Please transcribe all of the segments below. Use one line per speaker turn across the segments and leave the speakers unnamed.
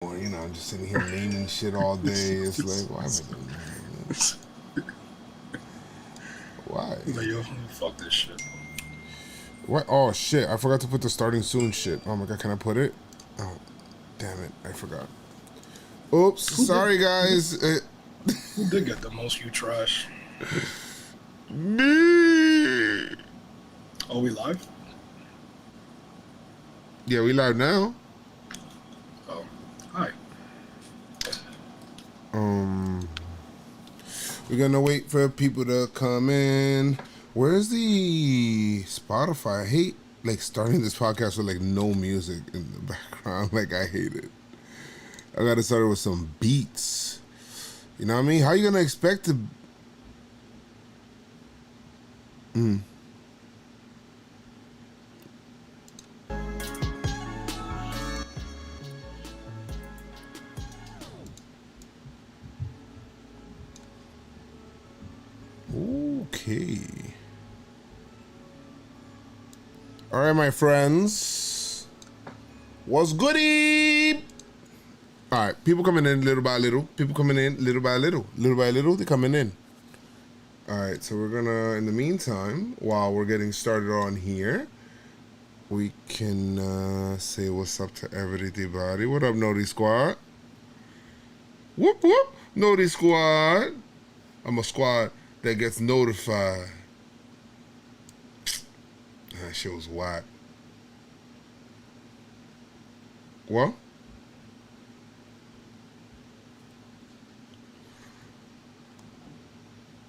Or, you know, I'm just sitting here naming shit all day. It's like, why am I doing that? Why?
Like, yo, fuck this shit.
What? Oh, shit. I forgot to put the starting soon shit. Oh, my God. Can I put it? Oh, damn it. I forgot. Oops. Sorry, guys.
Who did get the most, you trash?
Me.
Are we live?
Yeah, we live now.
Oh, hi.
We're gonna wait for people to come in. Where's the Spotify? I hate like starting this podcast with like no music in the background. Like I hate it. I gotta start it with some beats. You know what I mean? How you gonna expect to? Okay. All right, my friends. What's goody? All right, people coming in little by little. People coming in little by little. Little by little, they're coming in. All right, so we're gonna, in the meantime, while we're getting started on here, we can say what's up to everybody. What up, Noti Squad? Whoop, whoop, Noti Squad. I'm a squad that gets notified. That shit was whack. What?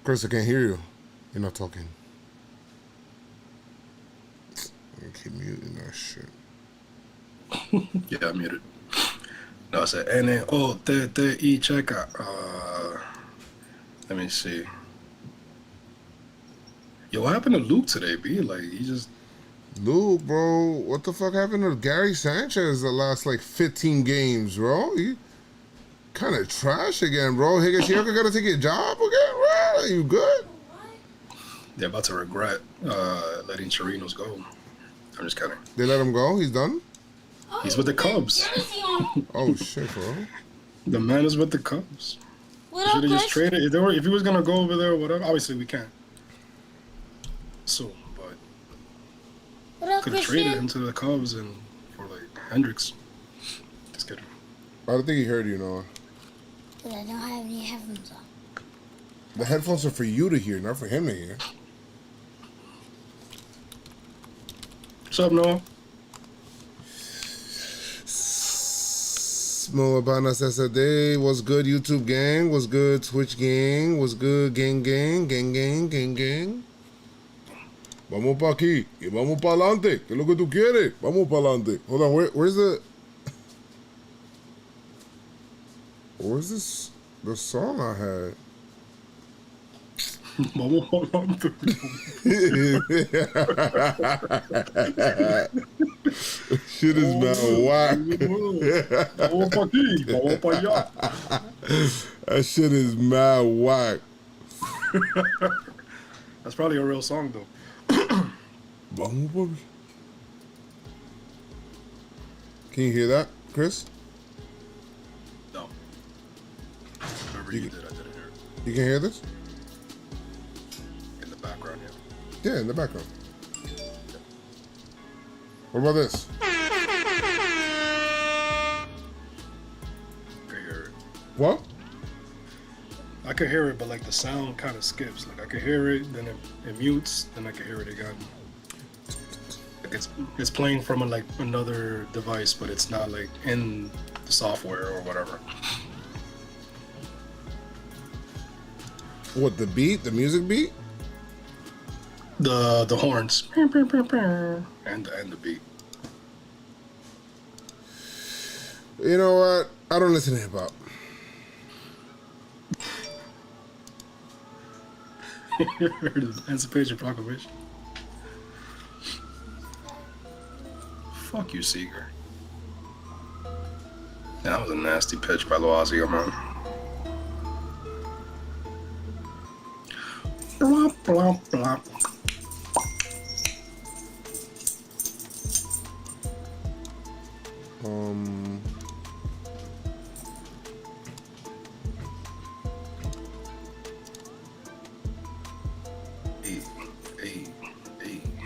Chris, I can't hear you. You're not talking. I'm gonna keep muting that shit.
Yeah, I muted. No, I said, N-A-O-T-T-I checa. Let me see. Yo, what happened to Luke today, B? Like, he just...
Luke, bro, what the fuck happened to Gary Sanchez the last, like, 15 games, bro? He kind of trash again, bro. Higashioka gotta take your job again, bro? Are you good?
They're about to regret letting Chirinos go. I'm just kidding.
They let him go? He's done?
He's with the Cubs.
Oh, shit, bro.
The man is with the Cubs.
What
Should
up,
have just
Chris?
traded. If he was going to go over there or whatever, obviously we can't. Soon, but
What up,
could have traded him
Christian?
to the Cubs and for, like, Hendricks. Just kidding.
I don't think he heard you, Noah.
But I don't have any headphones on.
The headphones are for you to hear, not for him to hear.
What's up, Noah?
Mo Abanas SAD, what's good, YouTube gang? What's good, Twitch gang? What's good, gang, gang, gang, gang, gang, gang? Vamos pa' aquí y vamos pa' adelante. ¿Qué es lo que tú quieres? Vamos pa' adelante. Hold on, where's this, the song I had? Shit is mad whack. That shit is mad whack.
That's probably a real song, though.
Vamos, baby. Can you hear that, Chris?
No. Whatever you did, I didn't hear it.
You can hear this?
In the background, yeah.
Yeah, in the background. What about this?
I could hear it.
What?
I could hear it, but like the sound kind of skips. Like I could hear it, then it mutes, then I could hear it again. Like it's playing from like another device, but it's not like in the software or whatever.
What, the beat? The music beat?
The horns and the beat.
You know what? I don't listen to hip hop.
Heard the Emancipation Proclamation. Fuck you, Seeger. That was a nasty pitch by Loazio, man. Blah, blah, blah.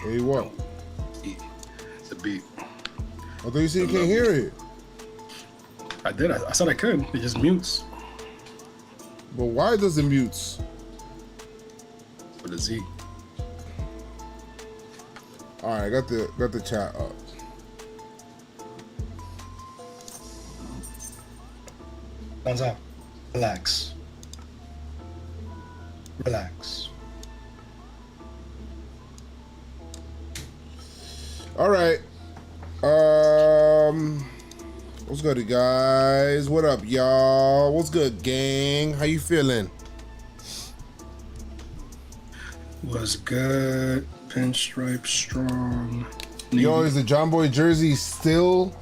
Hey, what?
It's a beat.
I thought you said you can't hear it.
I did. I said I could. It just mutes
But why does it mutes?
with a Z.
All right, got the chat up.
Hands up. Relax. Relax.
All right. What's good, you guys? What up, y'all? What's good, gang? How you feeling?
Was good. Pinstripe strong.
Yo, is the Jomboy jersey still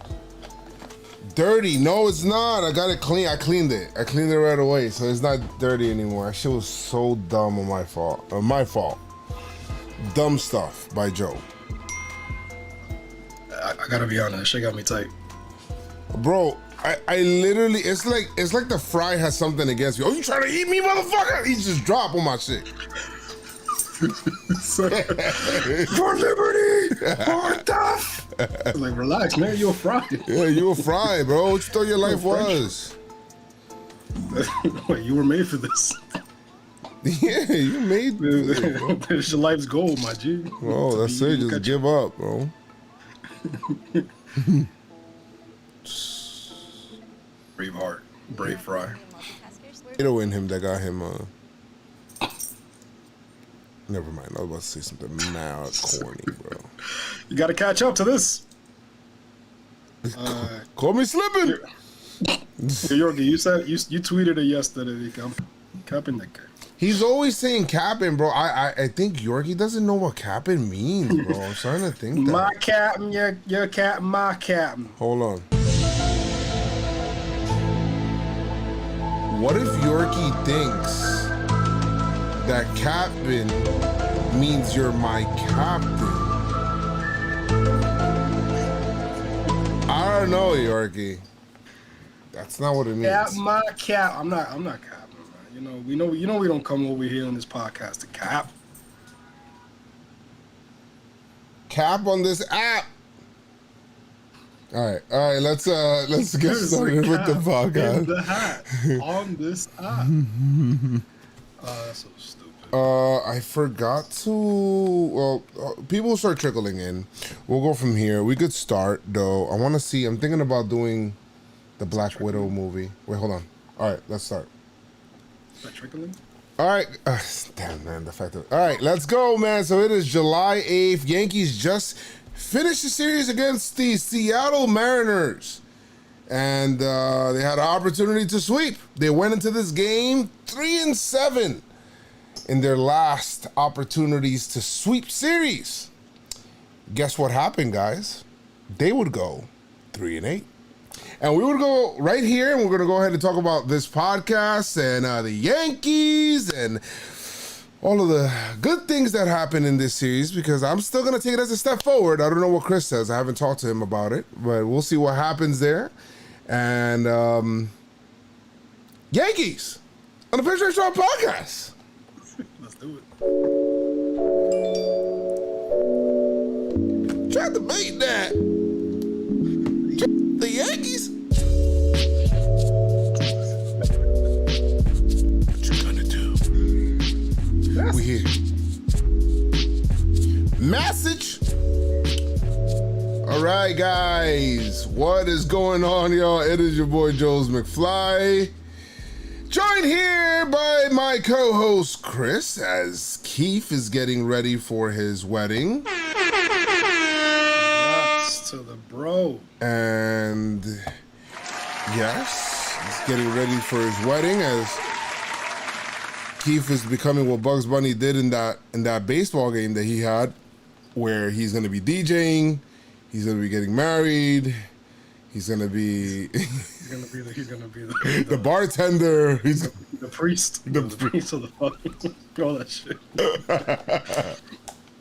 dirty? No, it's not. I got it clean. I cleaned it. I cleaned it right away, so it's not dirty anymore. That shit was so dumb on my fault. My fault. Dumb stuff by Joe.
I gotta be honest. That shit got me tight.
Bro, I literally, it's like the fry has something against me. Oh, you trying to eat me, motherfucker? He just dropped on my shit.
For liberty or death. Like, relax, man. You a fry.
Yeah, you a fry, bro. What you thought your life was?
Wait, you were made for this.
Yeah, you made it, bro.
This your life's goal, my G.
Bro, that's it. Just give up, bro.
Brave heart, brave fry.
It'll win him that got him, never mind. I was about to say something mad corny, bro.
You gotta catch up to this.
Call me slipping.
Hey, Yorkie, you said you tweeted it yesterday. I'm capping that guy.
He's always saying capping, bro. I think Yorkie doesn't know what capping means, bro. I'm starting to think that.
My captain, your captain, my captain.
Hold on. What if Yorkie thinks that captain means you're my captain? I don't know, Yorkie. That's not what it means.
Cap, my cap. I'm not capping, man. You know we don't come over here on this podcast to cap.
Cap on this app. All right. Let's get started with the podcast.
In the hat on this app. That's so stupid.
I forgot to. Well, people will start trickling in. We'll go from here. We could start though. I want to see. I'm thinking about doing the Black Widow movie. Wait, hold on. All right, let's start.
Is that trickling?
All right. Damn, man. The fact that. All right, let's go, man. So it is July 8th. Yankees just finished the series against the Seattle Mariners. And they had an opportunity to sweep. They went into this game 3-7 in their last opportunities to sweep series. Guess what happened, guys? They would go 3-8. And we would go right here, and we're going to go ahead and talk about this podcast and the Yankees and all of the good things that happened in this series, because I'm still going to take it as a step forward. I don't know what Chris says. I haven't talked to him about it, but we'll see what happens there. And Yankees on the PinstripeStrong podcast.
Let's do it.
Try to beat that. The Yankees. What you gonna do? We here. Message. All right, guys. What is going on, y'all? It is your boy, Joes McFly. Joined here by my co-host, Chris, as Keith is getting ready for his wedding.
Congrats to the bro.
And yes, he's getting ready for his wedding as Keith is becoming what Bugs Bunny did in that baseball game that he had, where he's going to be DJing, he's going to be getting married, he's going to be
He's gonna be the
the bartender, he's
the priest, the priest of the fucking all that shit.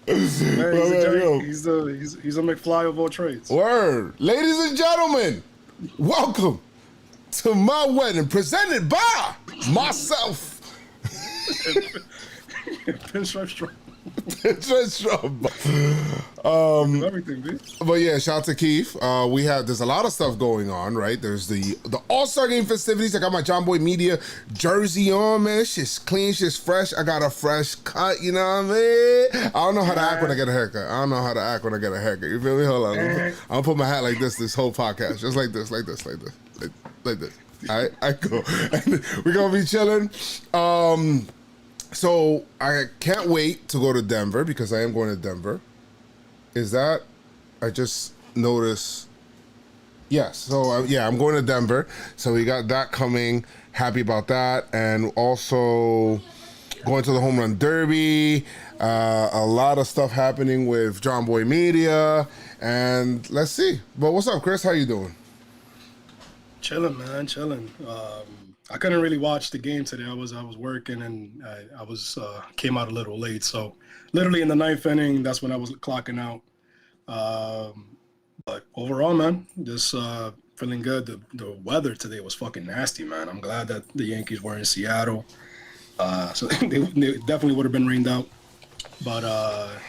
Man, he's a McFly of all trades.
Word. Ladies and gentlemen, welcome to my wedding, presented by myself.
Pinstripe Strong.
Pinstripe.
Everything, B.
But yeah, shout out to Keith. There's a lot of stuff going on, right? There's the All-Star Game festivities. I got my JomboyMedia jersey on, man. It's just clean, shit's fresh. I got a fresh cut, you know what I mean? I don't know how to act when I get a haircut. You feel me? Hold on. I'm gonna put my hat like this whole podcast. Just like this. All right, I go. We're gonna be chilling. So I can't wait to go to Denver because I am going to Denver. I just noticed. Yes. So I'm going to Denver. So we got that coming. Happy about that. And also going to the Home Run Derby. A lot of stuff happening with JomboyMedia. And let's see. But what's up, Chris? How you doing?
Chilling, man. I couldn't really watch the game today. I was working and I came out a little late. So literally in the ninth inning, that's when I was clocking out. But overall, man, just feeling good. The weather today was fucking nasty, man. I'm glad that the Yankees were in Seattle. So they definitely would have been rained out. But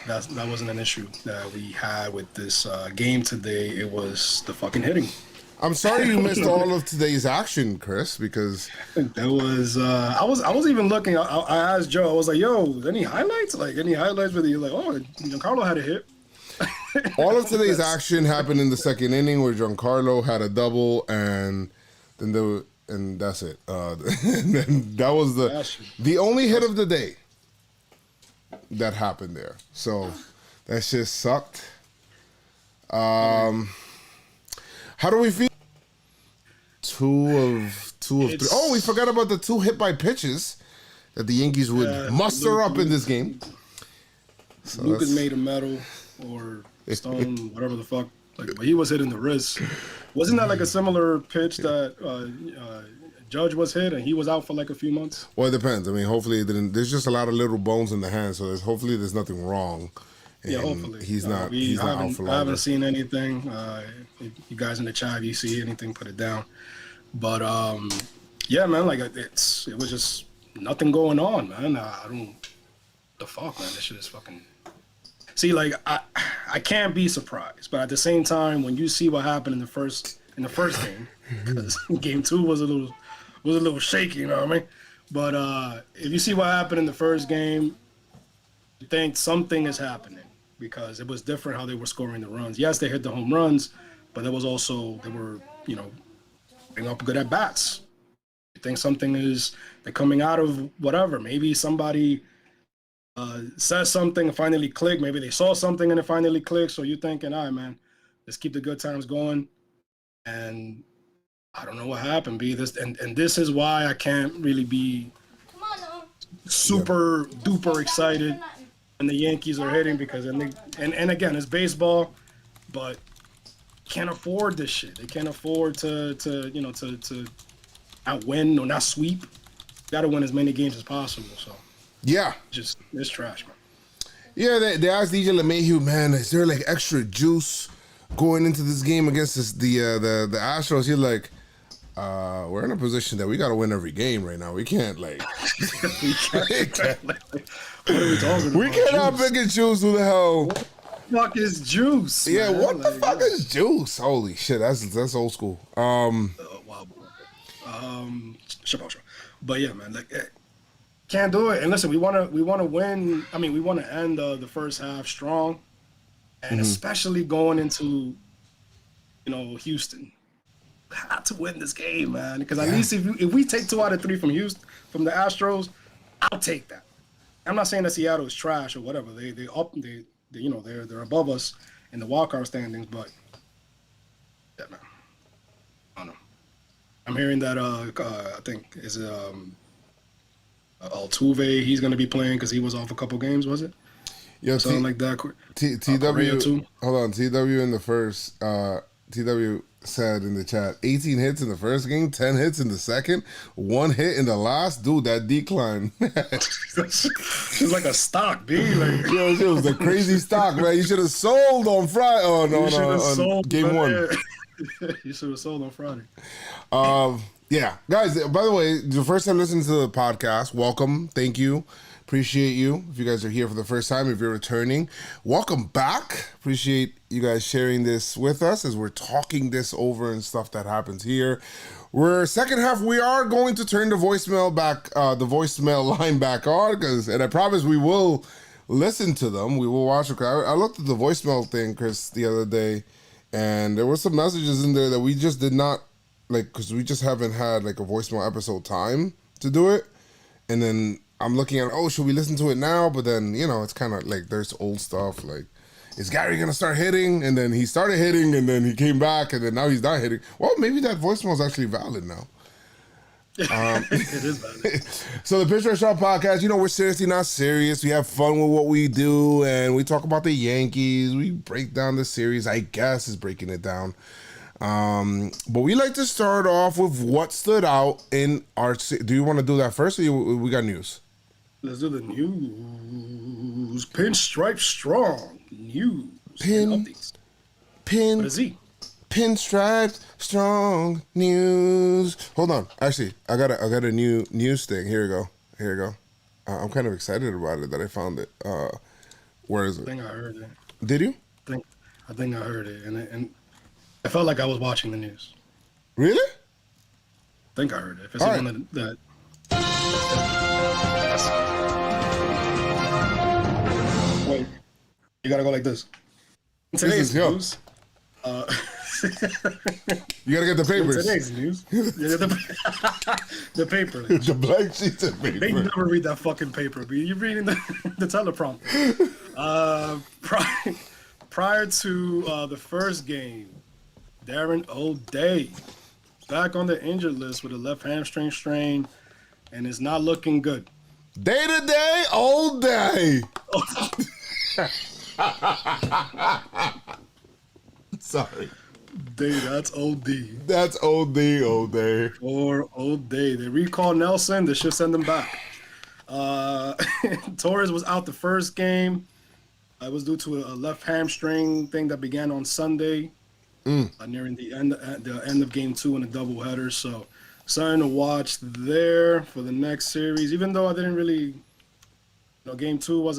that wasn't an issue that we had with this game today. It was the fucking hitting.
I'm sorry you missed all of today's action, Chris, because
there was I was even looking. I asked Joe. I was like, "Yo, any highlights? Like any highlights where you're like, oh, Giancarlo had a hit."
All of today's action happened in the second inning where Giancarlo had a double, and then that's it. And then that was the only hit of the day that happened there. So that shit sucked. How do we feel? Two of three. Oh, we forgot about the 2 hit by pitches that the Yankees would muster up in this game.
So Lucas made a metal or stone, whatever the fuck. But he was hitting the wrist. Wasn't that like a similar pitch that Judge was hit and he was out for like a few months?
Well, it depends. I mean, hopefully it didn't. There's just a lot of little bones in the hand, so hopefully there's nothing wrong.
Yeah, hopefully
he's not out for longer.
I haven't seen anything. You guys in the chat, if you see anything, put it down. But yeah, man, like it was just nothing going on, man. The fuck, man, this shit is fucking. See, like I can't be surprised, but at the same time, when you see what happened in the first game, because game 2 was a little shaky, you know what I mean? But if you see what happened in the first game, you think something is happening. Because it was different how they were scoring the runs. Yes, they hit the home runs, but there was also, they were, putting up good at bats. You think they're coming out of whatever. Maybe somebody says something and finally clicked. Maybe they saw something and it finally clicked. So you're thinking, all right, man, let's keep the good times going. And I don't know what happened, B. And this is why I can't really be super duper excited when the Yankees are hitting, because and again, it's baseball, but can't afford this shit. They can't afford to not win or not sweep. Got to win as many games as possible. So
yeah,
just it's trash, man.
Yeah, they asked DJ LeMahieu, man, is there like extra juice going into this game against the Astros? He's like, we're in a position that we got to win every game right now. We can't like.
What are we talking about?
We cannot pick and choose who the hell.
What the fuck is juice?
Yeah,
man?
what the fuck is juice? Holy shit, that's old school.
Wow. But yeah, man, like can't do it. And listen, we want to win. I mean, we want to end the first half strong, and especially going into Houston. Had to win this game, man, because at least if we take 2 out of 3 from the Astros, I'll take that. I'm not saying that Seattle is trash or whatever. They're above us in the wildcard standings, but yeah, man. I don't know. I'm hearing that I think is Altuve. He's going to be playing because he was off a couple games. Was it?
Yeah,
something like that.
TW. Hold on, TW in the first. TW said in the chat, 18 hits in the first game, 10 hits in the second, 1 hit in the last. Dude, that decline.
It's like a stock, B. Like,
yo, it was a crazy stock, man. You should have sold on Friday. Oh, no, on game 1.
You should have sold on Friday.
Yeah. Guys, by the way, the first time listening to the podcast, welcome. Thank you. Appreciate you. If you guys are here for the first time, if you're returning, welcome back. Appreciate you guys sharing this with us as we're talking this over and stuff that happens here. We're second half. We are going to turn the voicemail back, the voicemail line back on, and I promise we will listen to them. We will watch it. I looked at the voicemail thing, Chris, the other day, and there were some messages in there that we just did not like because we just haven't had like a voicemail episode time to do it, and then I'm looking at, oh, should we listen to it now? But then, you know, it's kind of like there's old stuff. Like, is Gary going to start hitting? And then he started hitting, and then he came back, and then now he's not hitting. Well, maybe that voicemail is actually valid now.
It is valid.
So the PinstripeStrong podcast, you know, we're seriously not serious. We have fun with what we do, and we talk about the Yankees. We break down the series, I guess, is breaking it down. But we like to start off with what stood out in our... Do you want to do that first, or we got news?
Let's do the news. PinstripeStrong news. What is he?
PinstripeStrong news. Hold on. Actually, I got a new news thing. Here you go. I'm kind of excited about it that I found it. Where is it?
I think I heard it.
Did you?
I think I heard it, and I felt like I was watching the news.
Really?
I think I heard it. If it's
All
the
right.
one that wait, you gotta go like this. Today's news.
You gotta get the papers.
Today's news. The paper.
The blank sheets of paper.
They never read that fucking paper, B. You're reading the teleprompter. Prior to the first game, Darren O'Day back on the injured list with a left hamstring strain, and it's not looking good.
Day to day, all day. Sorry.
That's OD.
That's OD all day.
Or O'Day. They recall Nelson. They should send him back. Torres was out the first game. It was due to a left hamstring thing that began on Sunday, nearing the end of game 2 in a doubleheader. So, something to watch there for the next series. Even though I didn't really, game 2 was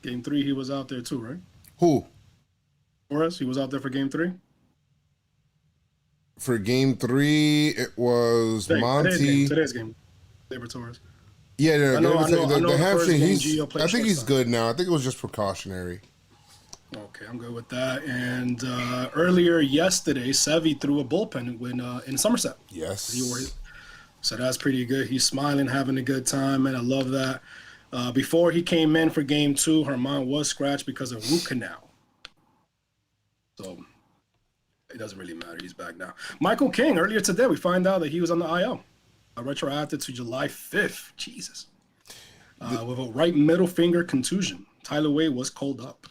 game 3 he was out there too, right?
Who?
Torres, he was out there for game 3.
For game 3, it was Monty.
Today's game. Labor Torres.
Yeah,
I know
the hamstring.
I
think he's good now. I think it was just precautionary.
Okay, I'm good with that. And earlier yesterday, Sevy threw a bullpen in Somerset.
Yes.
So that's pretty good. He's smiling, having a good time, and I love that. Before he came in for game 2, Herman was scratched because of root canal. So it doesn't really matter. He's back now. Michael King, earlier today, we find out that he was on the IL. Retroactive to July 5th. Jesus. With a right middle finger contusion. Tyler Wade was called up.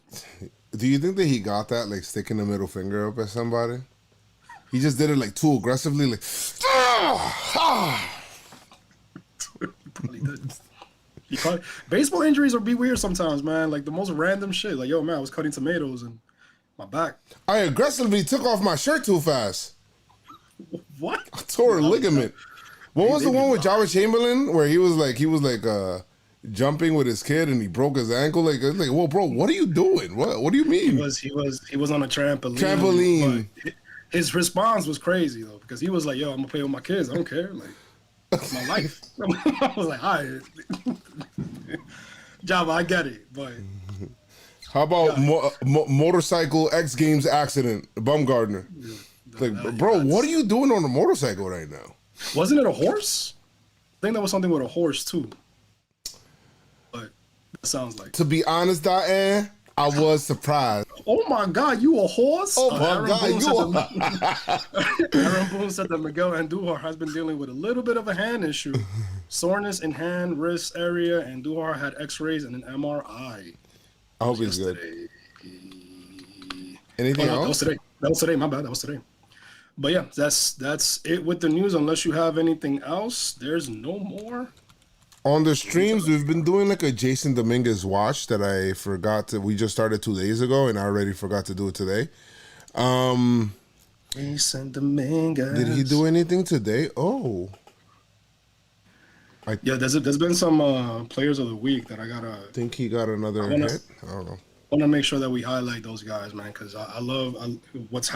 Do you think that he got that, like, sticking the middle finger up at somebody? He just did it, like, too aggressively, like,
Probably did. Baseball injuries would be weird sometimes, man. Like, the most random shit. Like, yo, man, I was cutting tomatoes and my back.
I aggressively took off my shirt too fast.
What?
I tore a ligament. What was the one with Java Chamberlain where he was like jumping with his kid and he broke his ankle? Like, well, bro, what are you doing? What do you mean?
He was on a trampoline.
Trampoline.
His response was crazy though, because he was like, "Yo, I'm gonna play with my kids. I don't care. Like, it's my life." I was like, "All right, Java, I get it, but."
How about motorcycle X Games accident, Bumgardner? Like, bro, what are you doing on a motorcycle right now?
Wasn't it a horse? I think that was something with a horse too. But that sounds like.
To be honest, Diane, I was surprised.
Oh my God, you a horse?
Oh my God,
Aaron Boone said that Miguel Andujar has been dealing with a little bit of a hand issue, soreness in hand, wrist area, and Andujar had X-rays and an MRI.
I hope he's good. Anything else?
That was today. My bad. That was today. But yeah, that's it with the news. Unless you have anything else, there's no more.
On the streams, we've been doing like a Jason Dominguez watch that I forgot to. We just started 2 days ago, and I already forgot to do it today.
Jason Dominguez.
Did he do anything today? Oh.
Yeah, there's been some players of the week that I gotta
think he got another hit. I don't know.
want to make sure that we highlight those guys, man, because I love what's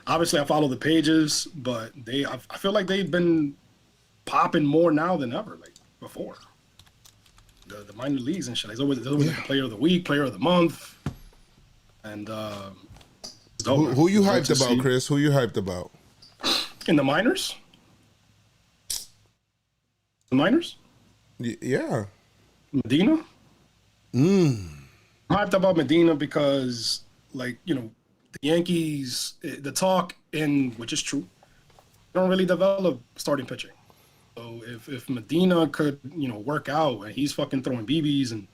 obviously I follow the pages, but I feel like they've been popping more now than ever, like before. The minor leagues and shit. There's always like a player of the week, player of the month, and
who you hyped about, Chris? Who you hyped about
in the minors? The minors?
Yeah,
Medina. I'm hyped about Medina because, like, you know, the Yankees, the talk which is true, don't really develop starting pitching. So if Medina could, you know, work out and he's fucking throwing BBs and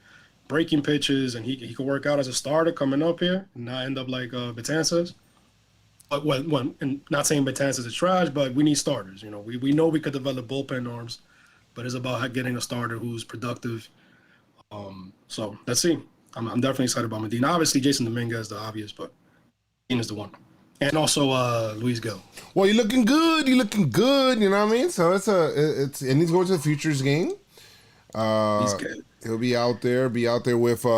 breaking pitches and he could work out as a starter coming up here and not end up like Betances. But and not saying Betances is trash, but we need starters. You know, we know we could develop bullpen arms, but it's about getting a starter who's productive. So let's see. I'm definitely excited about Medina. Obviously, Jason Dominguez is the obvious, but Medina's the one. And also Luis Gil.
Well, you're looking good. You're looking good. You know what I mean? So and he's going to the Futures game.
He's good.
He'll be out there. With I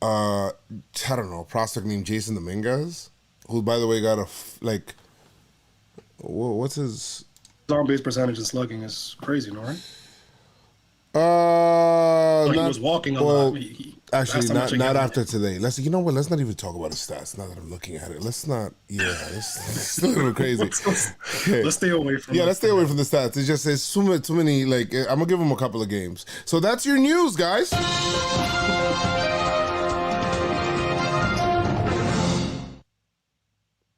don't know, a prospect named Jason Dominguez, who by the way got what's his
on base percentage and slugging is crazy, no, right? He was walking a lot.
Actually, not after today. You know what? Let's not even talk about his stats. Now that I'm looking at it, let's not. Yeah, it's a little crazy.
Let's stay away from.
Yeah, let's stay away from the stats. It's just it's too many. Like I'm gonna give him a couple of games. So that's your news, guys.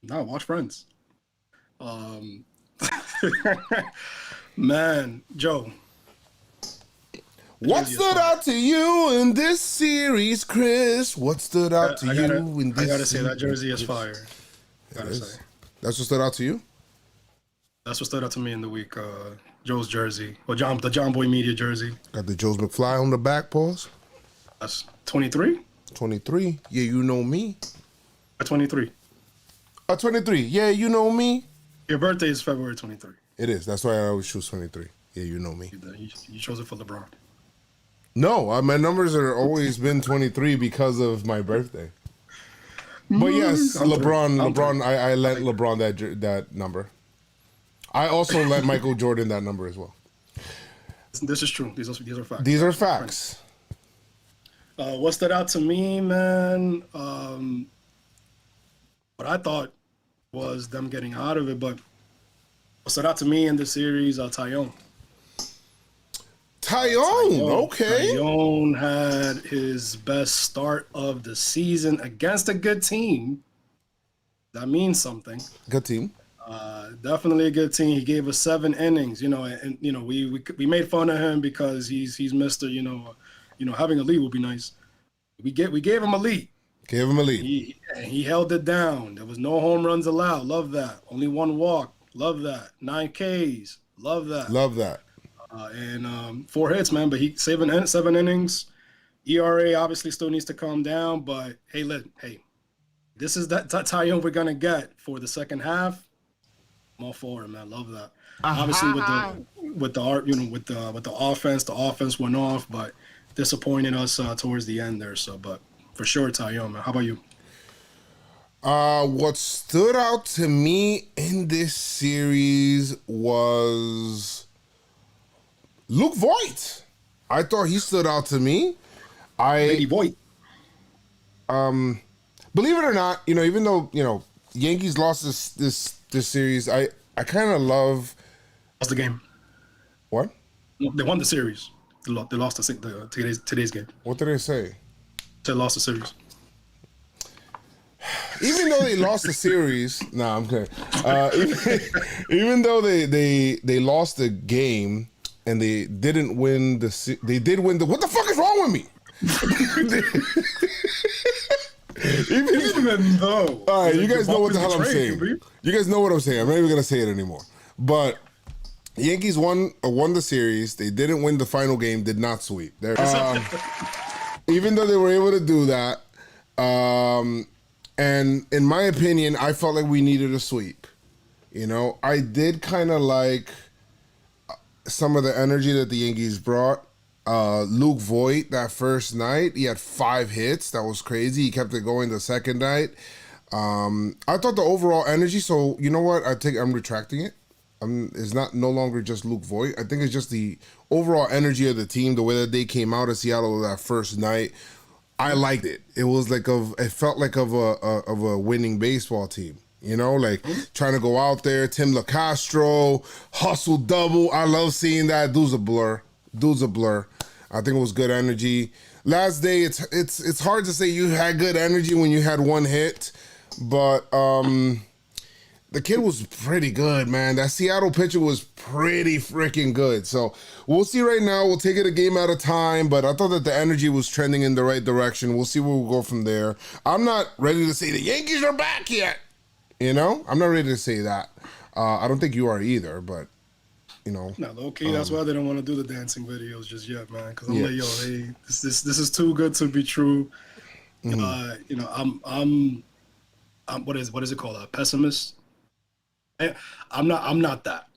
No, watch Friends. Man, Joe.
What stood out to you in this series, Chris? What stood out to you in this series?
I gotta say, that jersey is fire.
That's what stood out to you?
That's what stood out to me in the week. Joe's jersey. Well, the JomboyMedia jersey.
Got the Joe's McFly on the back, pause.
That's 23?
23. Yeah, you know me.
23.
23. Yeah, you know me.
Your birthday is February 23.
It is. That's why I always choose 23. Yeah, you know me.
You chose it for LeBron.
No, my numbers are always been 23 because of my birthday. But yes, LeBron. I lent LeBron that number. I also lent Michael Jordan that number as well.
This is true. These are facts.
These are facts.
What stood out to me, man? What I thought was them getting out of it, but what stood out to me in the series, Taillon.
Okay.
Taillon had his best start of the season against a good team. That means something.
Good team.
Definitely a good team. He gave us 7 innings. You know, and you know we made fun of him because he's Mr. You know, having a lead would be nice. We gave him a lead.
Gave him a lead.
He held it down. There was no home runs allowed. Love that. Only 1 walk. Love that. 9 Ks. Love that.
Love that.
And 4 hits, man. But he 7 innings. ERA obviously still needs to calm down. But hey, this is that Taillon we're gonna get for the second half. I'm all for it, man. Love that. Obviously with the offense, the offense went off, but disappointed us towards the end there. So, but for sure, Taillon, man. How about you?
What stood out to me in this series was Luke Voigt. I thought he stood out to me.
Lady Voigt.
Believe it or not, you know, even though, you know, Yankees lost this series, I kind of love.
Lost the game.
What?
They won the series. They lost today's game.
What did they say?
They lost the series.
Even though they lost the series, I'm kidding. Even though they lost the game and they didn't win they did win the. What the fuck is wrong with me?
Even though.
All right, you guys know what the hell I'm saying. You guys know what I'm saying. I'm not even gonna say it anymore. But the Yankees won the series. They didn't win the final game. Did not sweep. Even though they were able to do that, and in my opinion, I felt like we needed a sweep. You know, I did kind of like. some of the energy that the Yankees brought. Luke Voigt, that first night, he had 5 hits. That was crazy. He kept it going the second night. I thought the overall energy, so you know what? I'm retracting it. It's no longer just Luke Voigt. I think it's just the overall energy of the team, the way that they came out of Seattle that first night. I liked it. It was it felt like of a winning baseball team. You know, like trying to go out there. Tim LaCastro, hustle double. I love seeing that. Dude's a blur. I think it was good energy. Last day, it's hard to say you had good energy when you had 1 hit, but the kid was pretty good, man. That Seattle pitcher was pretty freaking good. So we'll see right now. We'll take it a game at a time, but I thought that the energy was trending in the right direction. We'll see where we'll go from there. I'm not ready to say the Yankees are back yet. You know? I'm not ready to say that. I don't think you are either, but, you know.
No, okay, that's why they don't want to do the dancing videos just yet, man. Because I'm like, yo, hey, this is too good to be true. You know, I'm what is it called? A pessimist? I'm not that.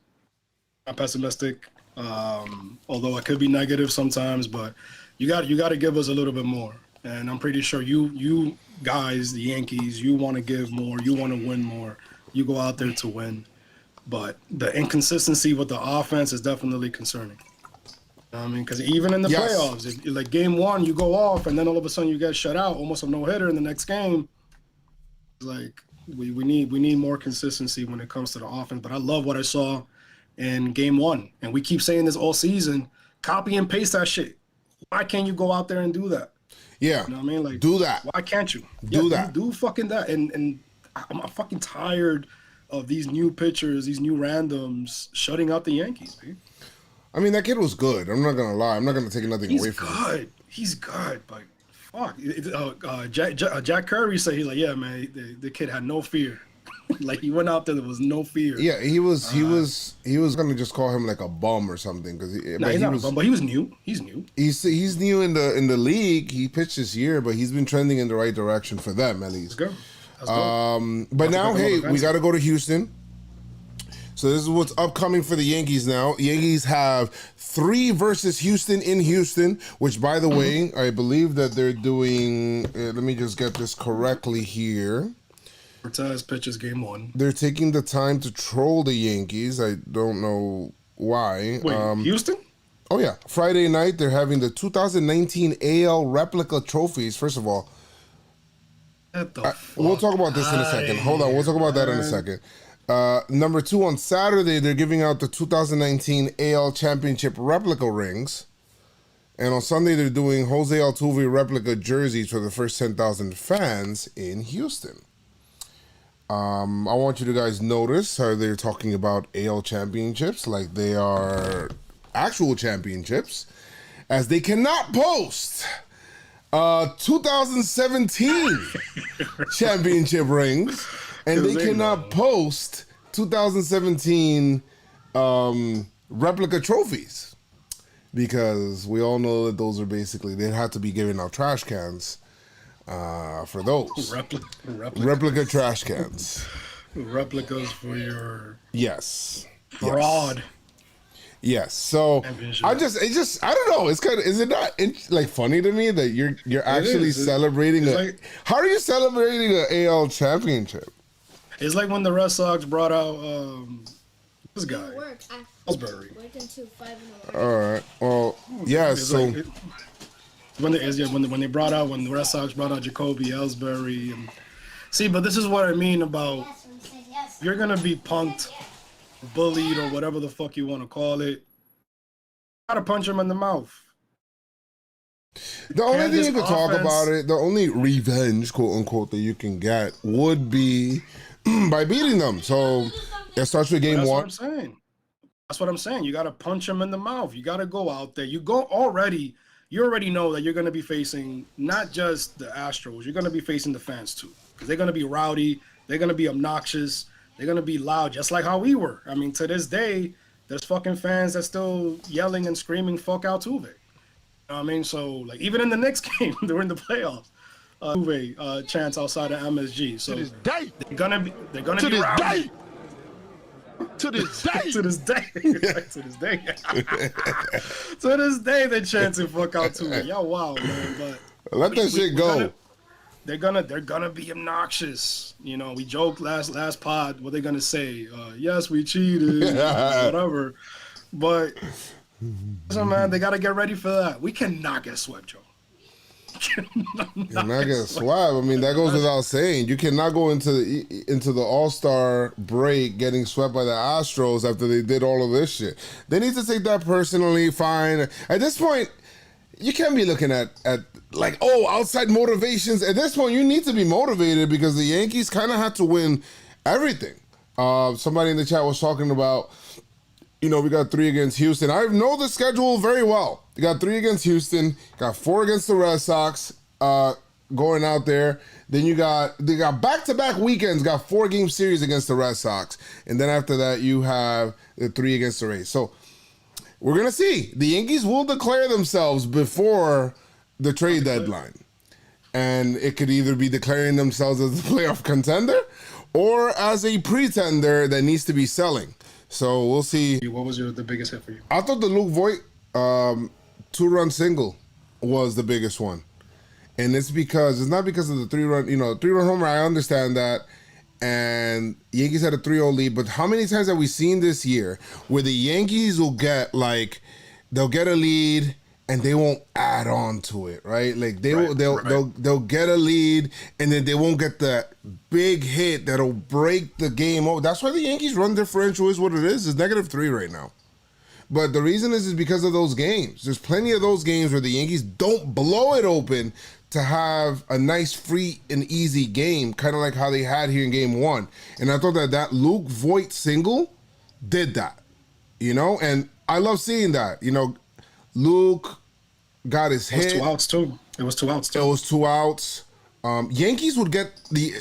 I'm pessimistic, although I could be negative sometimes. But you got to give us a little bit more, and I'm pretty sure you guys, the Yankees, you want to give more, you want to win more, you go out there to win. But the inconsistency with the offense is definitely concerning. I mean, because even in the playoffs, like game 1, you go off, and then all of a sudden you get shut out, almost a no-hitter in the next game. Like we need more consistency when it comes to the offense. But I love what I saw in game 1, and we keep saying this all season. Copy and paste that shit. Why can't you go out there and do that?
Yeah,
you know what I mean? Like,
do that.
Why can't you
do that?
Do fucking that. And I'm fucking tired of these new pitchers, these new randoms shutting out the Yankees, dude.
I mean, that kid was good. I'm not gonna lie. I'm not gonna take nothing away from him.
He's good, but fuck. Jack Kirby said he's like, yeah, man, the kid had no fear. Like he went out there was no fear.
Yeah, he was gonna just call him like a bum or something because
he's not a bum, but he was new. He's new.
He's new in the league. He pitched this year, but he's been trending in the right direction for them at least.
Let's go.
But now, hey, we got to go to Houston. So this is what's upcoming for the Yankees now. Yankees have 3 versus Houston in Houston, which, by the way, I believe that they're doing. Let me just get this correctly here.
Cortez pitches game 1.
They're taking the time to troll the Yankees. I don't know why.
Wait, Houston?
Oh, yeah. Friday night, they're having the 2019 AL replica trophies. First of all, we'll talk about this in a second. Hold on. We'll talk about that in a second. Number 2, on Saturday, they're giving out the 2019 AL Championship replica rings. And on Sunday, they're doing Jose Altuve replica jerseys for the first 10,000 fans in Houston. I want you to guys notice how they're talking about AL championships like they are actual championships, as they cannot post 2017 championship rings, and they cannot post 2017 replica trophies, because we all know that those are basically, they'd have to be giving out trash cans for those. Replica trash cans.
Replicas for your
fraud. Yes. So I don't know. It's kind of, is it not like funny to me that you're actually celebrating how are you celebrating an AL championship?
It's like when the Red Sox brought out this guy, Ellsbury.
All right. Well, yeah. So
when the Red Sox brought out Jacoby Ellsbury, and see, but this is what I mean about you're gonna be punked, bullied, or whatever the fuck you want to call it. Gotta punch him in the mouth.
The only thing you can talk about it, the only revenge, quote unquote, that you can get would be by beating them. So it starts with game 1.
That's what I'm saying. You gotta punch him in the mouth. You gotta go out there. You already know that you're gonna be facing not just the Astros. You're gonna be facing the fans too, because they're gonna be rowdy. They're gonna be obnoxious. They're going to be loud, just like how we were. I mean, to this day, there's fucking fans that still yelling and screaming, fuck Altuve. You know what I mean? So, like, even in the next game during the playoffs, Altuve chants outside of MSG. So, they're going to be rowdy.
To this day.
To this day. To this day. To this day, they're chanting "fuck out" to me. Y'all wow, man. But
let that shit go.
They're gonna be obnoxious. You know, we joked last pod. What they gonna say? Yes, we cheated. Whatever. But listen, man, they gotta get ready for that. We cannot get swept, Joe.
Cannot get swept. I mean, that goes without saying. You cannot go into the All-Star break getting swept by the Astros after they did all of this shit. They need to take that personally. Fine. At this point, you can't be looking at like, oh, outside motivations. At this point, you need to be motivated because the Yankees kind of had to win everything. Somebody in the chat was talking about, we got 3 against Houston. I know the schedule very well. You got 3 against Houston, got 4 against the Red Sox going out there. Then they got back-to-back weekends, got 4-game series against the Red Sox. And then after that, you have the 3 against the Rays. So we're going to see. The Yankees will declare themselves before the trade deadline. And it could either be declaring themselves as a playoff contender or as a pretender that needs to be selling. So we'll see.
What was the biggest hit for you?
I thought the Luke Voit 2-run single was the biggest one. And it's not because of the 3-run homer. I understand that. And Yankees had a 3-0 lead. But how many times have we seen this year where the Yankees will get they'll get a lead and they won't add on to it, right? Like they'll get a lead and then they won't get that big hit that'll break the game over. That's why the Yankees run differential is what it is. It's -3 right now. But the reason is because of those games. There's plenty of those games where the Yankees don't blow it open to have a nice, free, and easy game, kind of like how they had here in Game 1. And I thought that Luke Voit single did that, and I love seeing that. Luke got his hit.
It was 2 outs, too.
It was 2 outs. Yankees would get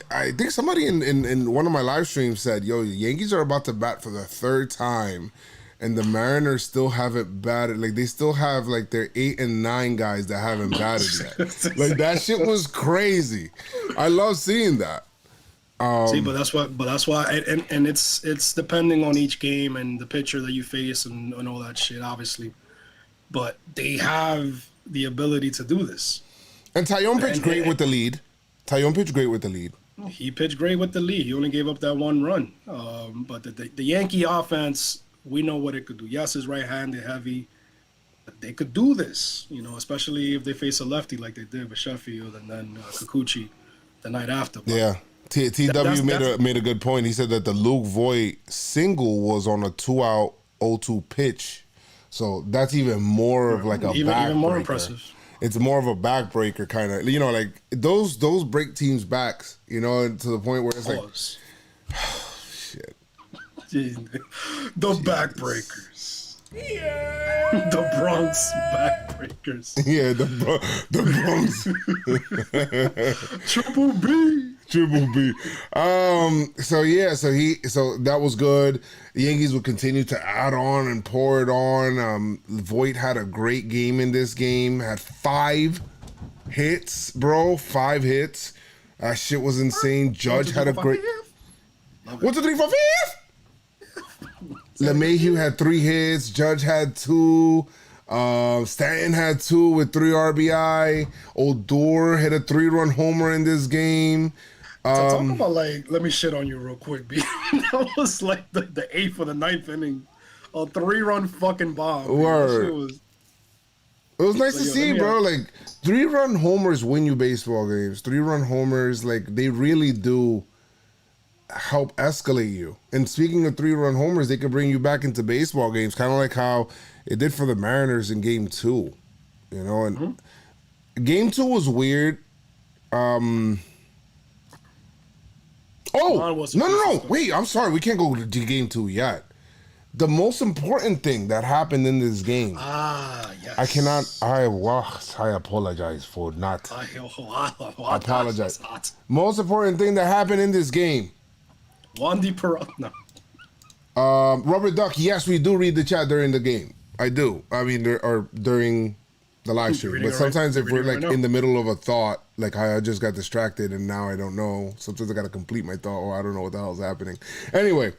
I think somebody in one of my live streams said, yo, the Yankees are about to bat for the 3rd time, and the Mariners still haven't batted. Like, they still have, their 8 and 9 guys that haven't batted yet. Like, that shit was crazy. I love seeing that.
But that's why, and it's depending on each game and the pitcher that you face and all that shit, obviously. But they have the ability to do this. And
Taillon pitched great with the lead.
He pitched great with the lead. He only gave up that 1 run. But the Yankee offense, we know what it could do. Yes, it's right-handed heavy. But they could do this, especially if they face a lefty like they did with Sheffield and then Kikuchi the night after. But
yeah. TW made a good point. He said that the Luke Voit single was on a 2-out 0-2 pitch. So that's even more of like a backbreaker. Even more impressive. It's more of a backbreaker kind of, like those break teams' backs, to the point where it's shit.
The backbreakers. Yeah. The Bronx backbreakers.
Yeah, the Bronx.
Triple B.
So that was good. The Yankees will continue to add on and pour it on. Voit had a great game in this game. Had 5 hits, bro. 5 hits. That shit was insane. Judge had a great. 1, 2, 3, 4, 5. LeMahieu had 3 hits. Judge had 2. Stanton had 2 with 3 RBI. Odor hit a 3-run homer in this game.
Talk about let me shit on you real quick, B. That was like the 8th or the 9th inning, a 3-run fucking bomb.
Word. It was nice to see, bro. 3-run homers win you baseball games. 3-run homers, they really do help escalate you. And speaking of 3-run homers, they could bring you back into baseball games, kind of like how it did for the Mariners in Game 2. And Game 2 was weird. No. Wait, I'm sorry. We can't go to Game 2 yet. The most important thing that happened in this game.
Yes.
I apologize for not. I apologize. Most important thing that happened in this game.
Wandy Peralta.
Robert Duck, yes, we do read the chat during the game. I do. I mean, during the live stream. But sometimes if we're in the middle of a thought, I just got distracted and now I don't know. Sometimes I got to complete my thought or I don't know what the hell's happening. Anyway,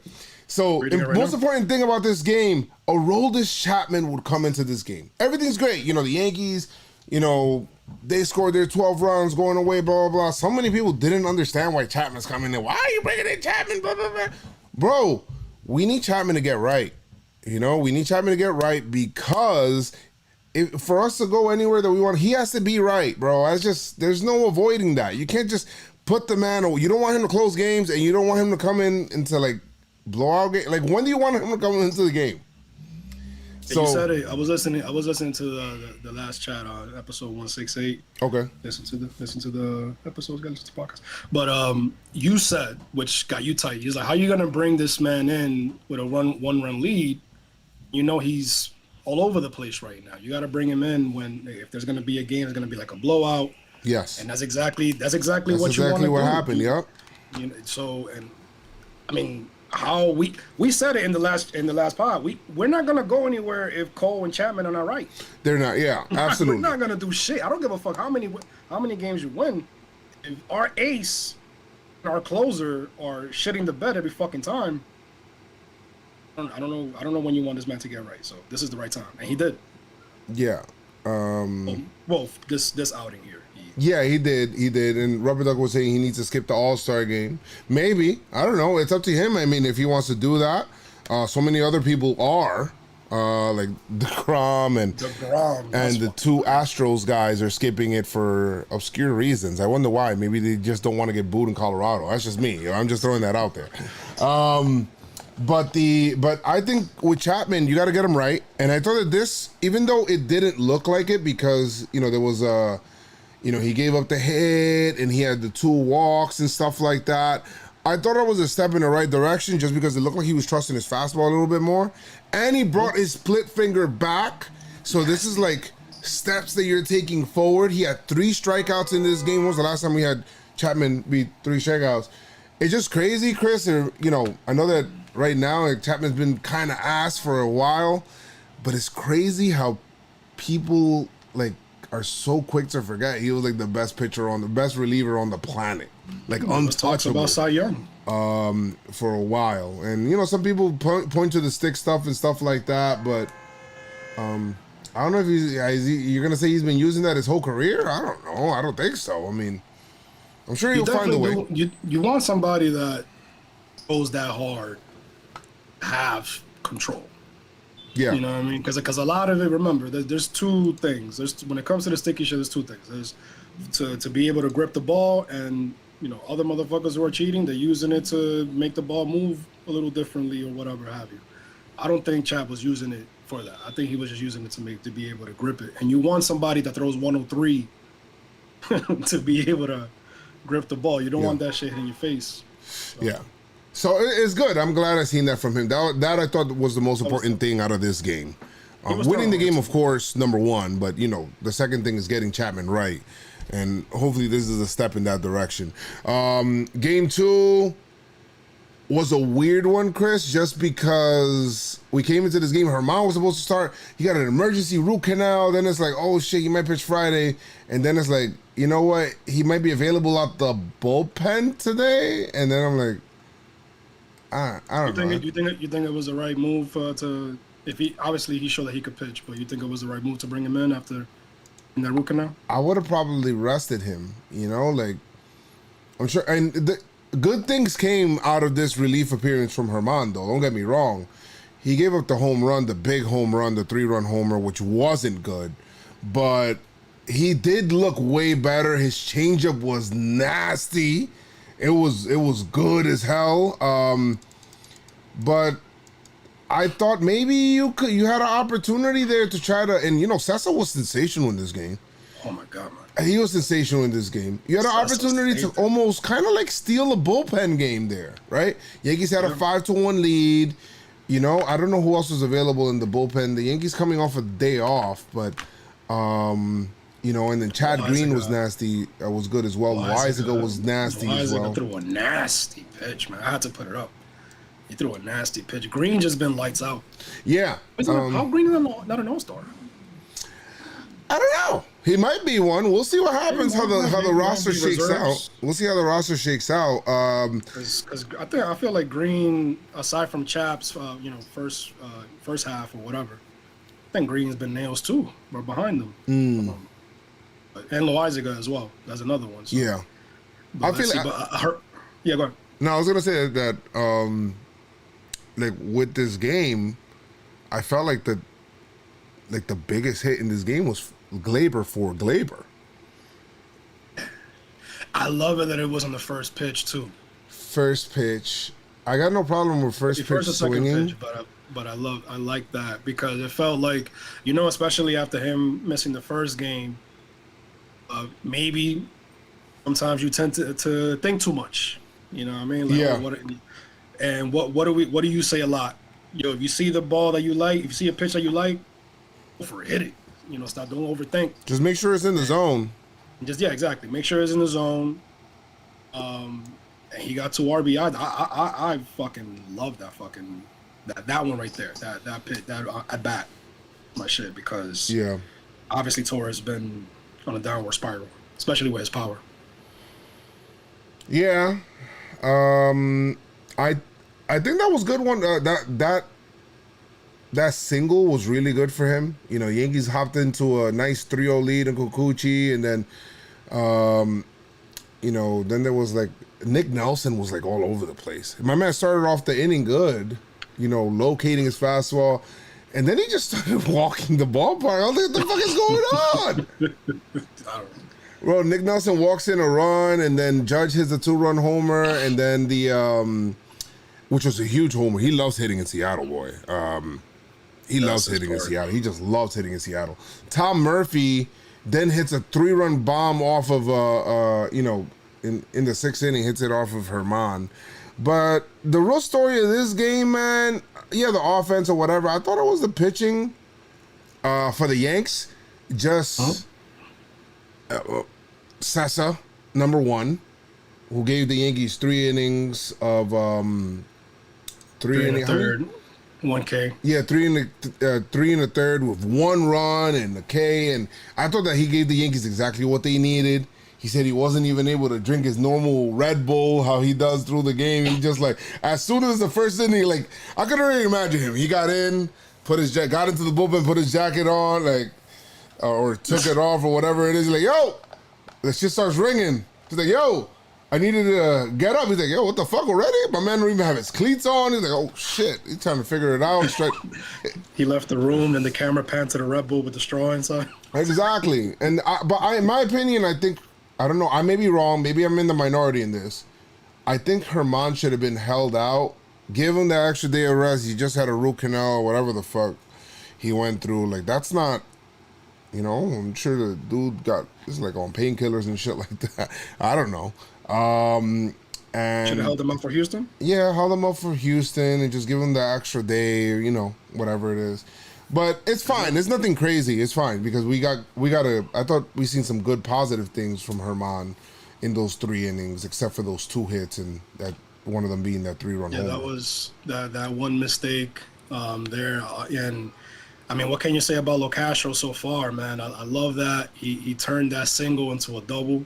So,
Reading it right
most
now.
important thing about this game, Aroldis Chapman would come into this game. Everything's great. You know, the Yankees, you know, they scored their 12 runs going away, blah, blah, blah. So many people didn't understand why Chapman's coming in. Why are you bringing in Chapman, blah, blah, blah. Bro, we need Chapman to get right. You know, we need Chapman to get right because for us to go anywhere that we want, he has to be right, bro. There's no avoiding that. You can't just put the man, you don't want him to close games and you don't want him to come in into like blowout game. Like, when do you want him to come into the game?
So you said it. I was listening to the last chat on episode 168.
Okay.
Listen to the episodes, guys. Listen to the podcast. But you said, which got you tight. He's like, how you gonna bring this man in with a one run lead? You know he's all over the place right now. You got to bring him in when if there's gonna be a game, it's gonna be like a blowout.
Yes.
And that's exactly what you want to do.
That's exactly what happened. Yep.
You know, so, and I mean, how we said it in the last pod. We're not gonna go anywhere if Cole and Chapman are not right.
They're not. Yeah, absolutely.
We're not gonna do shit. I don't give a fuck how many games you win. If our ace and our closer are shitting the bed every fucking time, I don't know when you want this man to get right. So this is the right time, and he did.
Yeah.
Well, this outing here.
Yeah, he did. And Rubber Duck was saying he needs to skip the All-Star game. Maybe. I don't know. It's up to him. I mean, if he wants to do that. So many other people are. Like DeGrom and the two Astros guys are skipping it for obscure reasons. I wonder why. Maybe they just don't want to get booed in Colorado. That's just me. I'm just throwing that out there. But I think with Chapman, you got to get him right. And I thought that this, even though it didn't look like it because, you know, there was he gave up the hit and he had the 2 walks and stuff like that. I thought it was a step in the right direction just because it looked like he was trusting his fastball a little bit more. And he brought his split finger back. So this is like steps that you're taking forward. He had 3 strikeouts in this game. When was the last time we had Chapman beat 3 strikeouts? It's just crazy, Chris. You know, I know that right now like, Chapman's been kind of ass for a while, but it's crazy how people like are so quick to forget he was like the best reliever on the planet, like untouchable.
About Cy Young
for a while, and you know some people point to the stick stuff and stuff like that, but I don't know if you're gonna say he's been using that his whole career. I don't know. I don't think so. I mean, I'm sure he'll find a way.
You want somebody that goes that hard, have control.
Yeah.
You know what I mean? Because a lot of it, remember, there's 2 things. When it comes to the sticky shit, there's 2 things. There's to be able to grip the ball, and you know, other motherfuckers who are cheating, they're using it to make the ball move a little differently or whatever have you. I don't think Chap was using it for that. I think he was just using it to be able to grip it. And you want somebody that throws 103 to be able to grip the ball. You don't want that shit in your face. So.
Yeah. So it's good. I'm glad I seen that from him. That I thought was the most important thing out of this game. Winning the game, of course, number 1, but you know the second thing is getting Chapman right, and hopefully this is a step in that direction. Game 2 was a weird one, Chris, just because we came into this game. Herman was supposed to start. He got an emergency root canal. Then it's like, oh shit, he might pitch Friday, and then it's like, you know what, he might be available at the bullpen today, and then I'm like. I don't know.
You think it was the right move to if he obviously he showed that he could pitch, but you think it was the right move to bring him in after in that root canal?
I would have probably rested him. You know, like I'm sure. And the good things came out of this relief appearance from Herman, though. Don't get me wrong. He gave up the home run, the big home run, the 3-run homer, which wasn't good, but he did look way better. His changeup was nasty. It was good as hell. But I thought maybe you had an opportunity there to try to, and you know, Sessa was sensational in this game.
Oh my god, man.
He was sensational in this game. You had an opportunity to almost kind of like steal a bullpen game there, right? Yankees had a 5-1 lead. You know, I don't know who else was available in the bullpen. The Yankees coming off a day off, but you know, and then Chad Green was nasty. Was good as well. Weisiger was nasty as well.
Weisiger threw a nasty pitch, man. I had to put it up. He threw a nasty pitch. Green just been lights out.
Yeah.
How Green is not an all-star?
I don't know. He might be one. We'll see what happens. How the roster shakes
reserves.
out. We'll see how the roster shakes out.
Because I feel like Green, aside from Chaps, first half or whatever, I think Green's been nails too. We're behind them. And Loizaga as well. That's another one. So.
Yeah,
But
I feel like.
Yeah, go ahead.
No, I was gonna say that like with this game, I felt like the biggest hit in this game was Glaber for Glaber.
I love it that it was on the first pitch too.
First pitch, I got no problem with first pitch
or second
swinging.
pitch, but I like that because it felt like, especially after him missing the first game, maybe sometimes you tend to think too much. You know what I mean? Like,
Yeah.
What do you say a lot? If you see the ball that you like, if you see a pitch that you like, go for it, hit it. Stop, don't overthink.
Just make sure it's in the zone.
Exactly. Make sure it's in the zone. And he got 2 RBI. I fucking love that that one right there. That pit, that at bat, my shit, because obviously Torres has been on a downward spiral, especially with his power.
Yeah, I think that was good one. That single was really good for him. Yankees hopped into a nice 3-0 lead in Kikuchi, and then, then there was like Nick Nelson was like all over the place. My man started off the inning good, locating his fastball, and then he just started walking the ballpark. I was like, what the fuck is going on?
I don't know.
Bro, Nick Nelson walks in a run, and then Judge hits a 2-run homer, and then which was a huge homer. He loves hitting in Seattle, boy. He loves hitting in Seattle. He just loves hitting in Seattle. Tom Murphy then hits a 3-run bomb off of, in the 6th inning, hits it off of Herman. But the real story of this game, man, the offense or whatever, I thought it was the pitching for the Yanks. Just Sessa, number 1, who gave the Yankees 3 innings of 3
in the third. 1K.
Yeah, 3 in the third with 1 run and a K, and I thought that he gave the Yankees exactly what they needed. He said he wasn't even able to drink his normal Red Bull, how he does through the game. He just as soon as the first inning, I could already imagine him. He got in, got into the bullpen, put his jacket on, or took it off or whatever it is. He's like, yo, the shit starts ringing. He's like, yo, I needed to get up. He's like, yo, what the fuck already? My man don't even have his cleats on. He's like, oh shit. He's trying to figure it out.
He left the room and the camera panned to the Red Bull with the straw inside.
Exactly. In my opinion, I think, I don't know, I may be wrong. Maybe I'm in the minority in this. I think Herman should have been held out. Give him the extra day of rest. He just had a root canal or whatever the fuck he went through. That's not, I'm sure the dude is on painkillers and shit like that. I don't know. And
should have held him up for Houston?
Yeah, held him up for Houston and just give him the extra day, whatever it is. But it's fine. There's nothing crazy. It's fine because I thought we seen some good positive things from Herman in those 3 innings, except for those 2 hits and that one of them being that 3-run homer.
That was that one mistake there. And I mean, what can you say about LoCastro so far, man? I love that he turned that single into a double.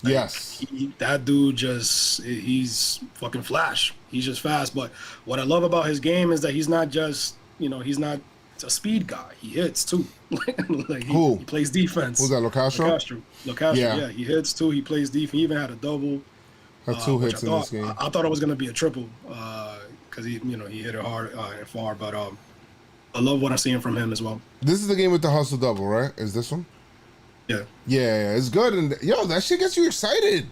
Yes.
That dude he's fucking flash. He's just fast. But what I love about his game is that he's not just, he's not a speed guy. He hits too. He plays defense.
Who's that, LoCastro?
LoCastro, yeah. He hits too. He plays defense. He even had a double.
Had 2 hits in this game.
I thought it was going to be a triple because he hit it hard and far. But I love what I'm seeing from him as well.
This is the game with the hustle double, right? Is this one?
Yeah.
Yeah, it's good. And that shit gets you excited.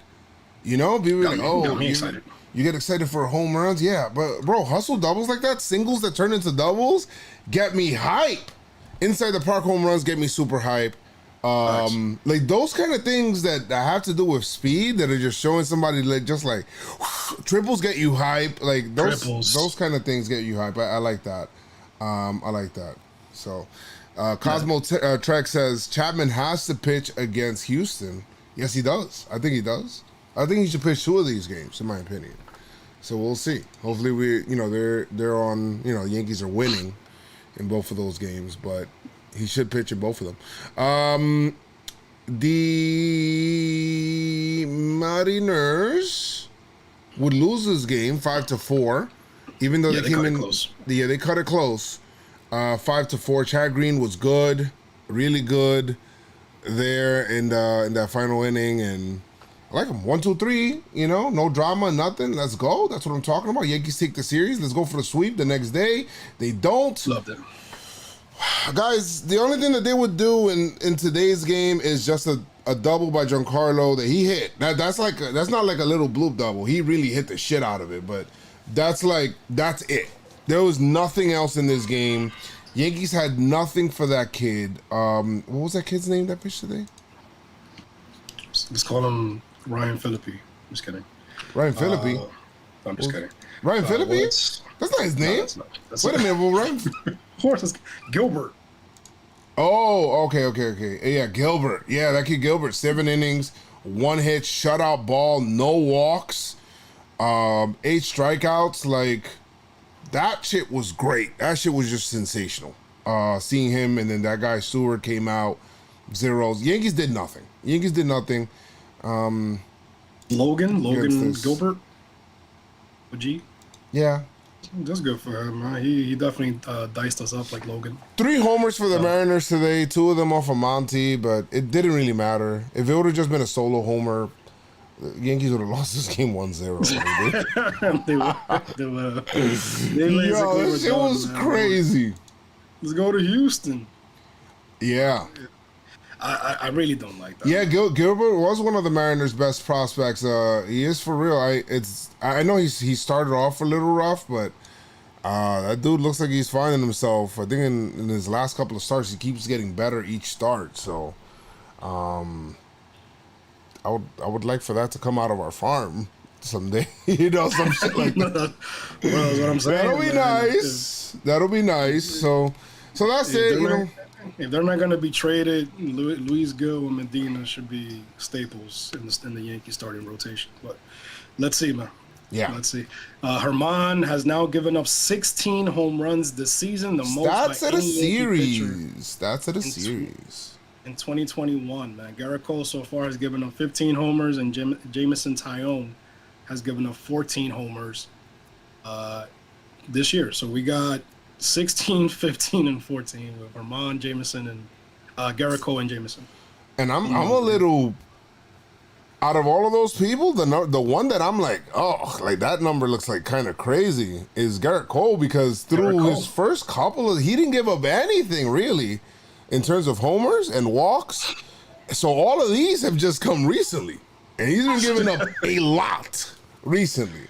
People be
excited.
You get excited for home runs, yeah. But bro, hustle doubles like that, singles that turn into doubles, get me hype. Inside the park home runs get me super hype. Those kind of things that have to do with speed that are just showing somebody triples get you hype. Those kind of things get you hype. I like that. I like that. So. Cosmo Trek says Chapman has to pitch against Houston. Yes, he does. I think he does. I think he should pitch 2 of these games, in my opinion. So we'll see. Hopefully, they're on. Yankees are winning in both of those games, but He should pitch in both of them. The Mariners would lose this game 5-4, even though they came in close. Yeah, they cut it close. 5-4. Chad Green was good, really good there in that final inning, and I like him. 1, 2, 3. You know, no drama, nothing. Let's go. That's what I'm talking about. Yankees take the series. Let's go for the sweep the next day. They don't.
Loved it.
Guys, the only thing that they would do in today's game is just a double by Giancarlo that he hit. That's not like a little bloop double. He really hit the shit out of it, but that's it. There was nothing else in this game. Yankees had nothing for that kid. What was that kid's name that pitched today?
Let's call him Ryan Phillippe. Just kidding.
Ryan Phillippe?
I'm just kidding.
Ryan Phillippe? That's not his name. No, that's Wait a minute, well, Ryan.
Gilbert.
Oh, okay. Yeah, Gilbert. Yeah, that kid Gilbert. 7 innings, 1 hit, shutout ball, no walks, 8 strikeouts. Like, that shit was great. That shit was just sensational. Seeing him, and then that guy Stewart came out, 0s. Yankees did nothing.
Logan Gilbert. A G.
Yeah.
That's good for him, man. He definitely diced us up like Logan.
3 homers for the Mariners today, 2 of them off of Monty, but it didn't really matter. If it would have just been a solo homer, the Yankees would have lost this game 1-0. Yo, this shit was crazy.
Let's go to Houston.
Yeah.
I really don't like that.
Yeah, Gilbert was one of the Mariners' best prospects. He is for real. I know he started off a little rough, but that dude looks like he's finding himself. I think in his last couple of starts, he keeps getting better each start. So, I would like for that to come out of our farm someday. You know, some shit like that.
Well, that's what I'm saying.
That'll be nice. That'll be nice. So that's it. You know.
If they're not going to be traded, Luis Gil and Medina should be staples in the Yankees starting rotation. But let's see, man.
Yeah.
Let's see. Herman has now given up 16 home runs this season, the most
That's
by
at a
any Yankee
series. That's at a series.
In 2021, man. Garrett Cole so far has given up 15 homers, and Jameson Taillon has given up 14 homers this year. So we got 16, 15, and 14 with Herman, Jameson, and Garrett Cole and Jameson.
And I'm a little, out of all of those people, the one that I'm like, oh, like that number looks like kind of crazy is Garrett Cole, because his first couple he didn't give up anything really in terms of homers and walks. So all of these have just come recently, and he's been giving up a lot recently.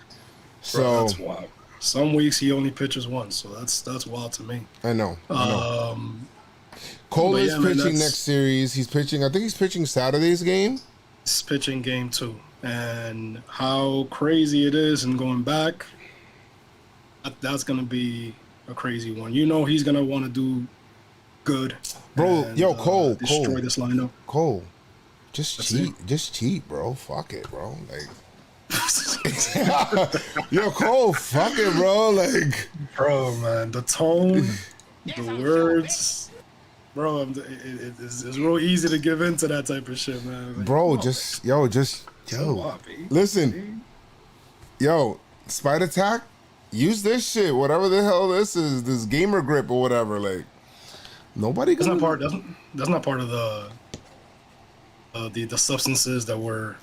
So
bro, that's wild. Some weeks he only pitches once, so that's wild to me.
I know. Cole is pitching next series. He's pitching. I think he's pitching Saturday's game.
He's pitching game 2, and how crazy it is, and going back, that's gonna be a crazy one. You know he's gonna want to do good,
bro.
And,
Cole,
destroy this lineup.
Cole, just cheat, bro. Fuck it, bro. Like. Yo, Cole, fuck it, bro. Like,
bro, man, the tone, the words, bro, it's real easy to give into that type of shit, man. Like,
bro, yo. Listen, yo, Spider Attack, use this shit, whatever the hell this is, this gamer grip or whatever. Like, nobody.
That's not part of the substances that were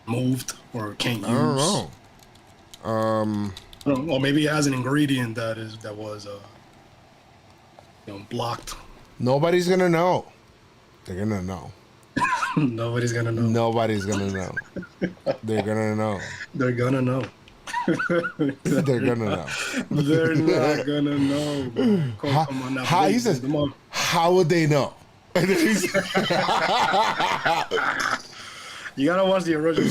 moved or can't use.
I don't know.
Or maybe it has an ingredient that was blocked.
Nobody's gonna know. They're gonna know.
Nobody's gonna know.
Nobody's gonna know. They're gonna know.
They're gonna know.
They're gonna know.
They're not gonna know. Cole, come on now.
He says, how would they know?
You gotta watch the original.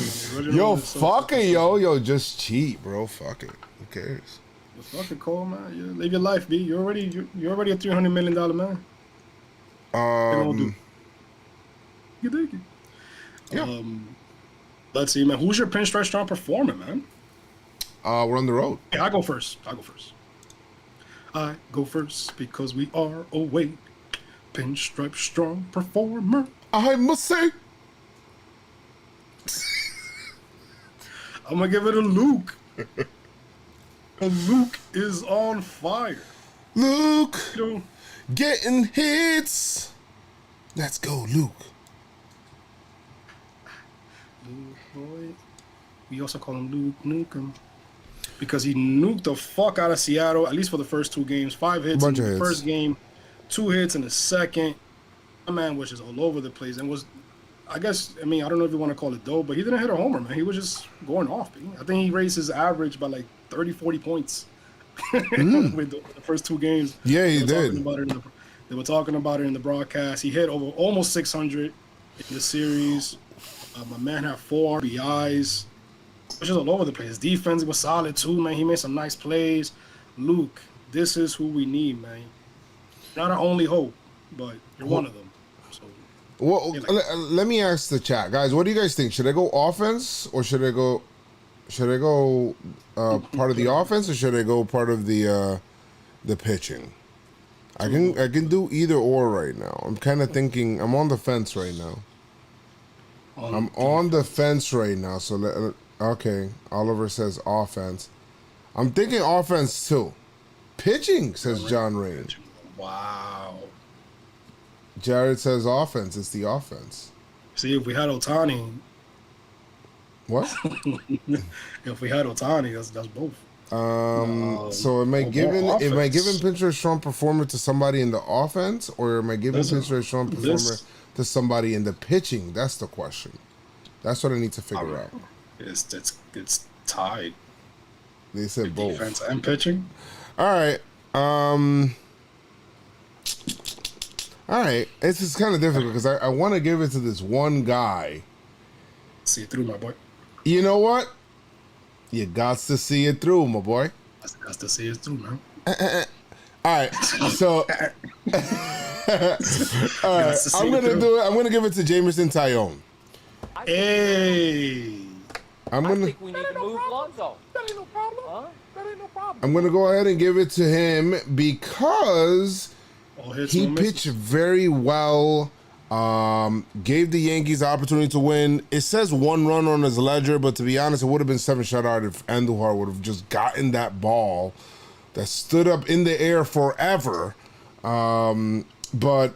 Yo, fuck it, yo, just cheat, bro. Fuck it. Who cares?
Fuck it, Cole, man. You live your life, B. You're already a $300 million man. You think it?
Yeah.
Let's see, man. Who's your Pinstripe Strong performer, man?
We're on the road.
Yeah, I'll go first. I go first because we are away. Pinstripe strong performer.
I must say,
I'm gonna give it a Luke. And Luke is on fire.
Luke,
You know,
getting hits. Let's go, Luke.
Luke boy. We also call him Luke Nukem. Because he nuked the fuck out of Seattle, at least for the first 2 games. 5 hits in the first game, 2 hits in the second. My man was just all over the place and was, I guess, I mean, I don't know if you want to call it dope, but he didn't hit a homer, man. He was just going off. I think he raised his average by like 30, 40 points with the first 2 games.
Yeah, he did.
They were talking about it in the broadcast. He hit over almost 600 in the series. My man had 4 RBIs. It was just all over the place. His defense was solid too, man. He made some nice plays. Luke, this is who we need, man. Not our only hope, but you're one of them. So,
well, let me ask the chat, guys. What do you guys think? Should I go offense or should I go part of the offense or should I go part of the pitching? I can do either or right now. I'm kind of thinking. I'm on the fence right now. I'm on the fence right now. So okay, Oliver says offense. I'm thinking offense too. Pitching, says John Rain.
wow.
Jared says offense. It's the offense.
See, if we had Otani,
What?
if we had Otani, that's both.
So am I giving Pinstripe strong performer to somebody in the offense, or am I giving Pinstripe strong performer to somebody in the pitching? That's the question. That's what I need to figure out.
It's tied.
They said both.
Defense and pitching.
All right. All right. This is kind of difficult because I want to give it to this one guy.
See it through, my boy.
You know what? You got to see it through, my boy.
Got to see it through, man.
All right. So, all right. I'm gonna give it to Jameson Tyone.
Hey.
I think we need to move Lonzo.
That ain't no problem.
Huh?
That ain't no problem.
I'm gonna go ahead and give it to him because he pitched very well. Gave the Yankees the opportunity to win. It says 1 run on his ledger, but to be honest, it would have been 7 shutout if Andujar would have just gotten that ball that stood up in the air forever. But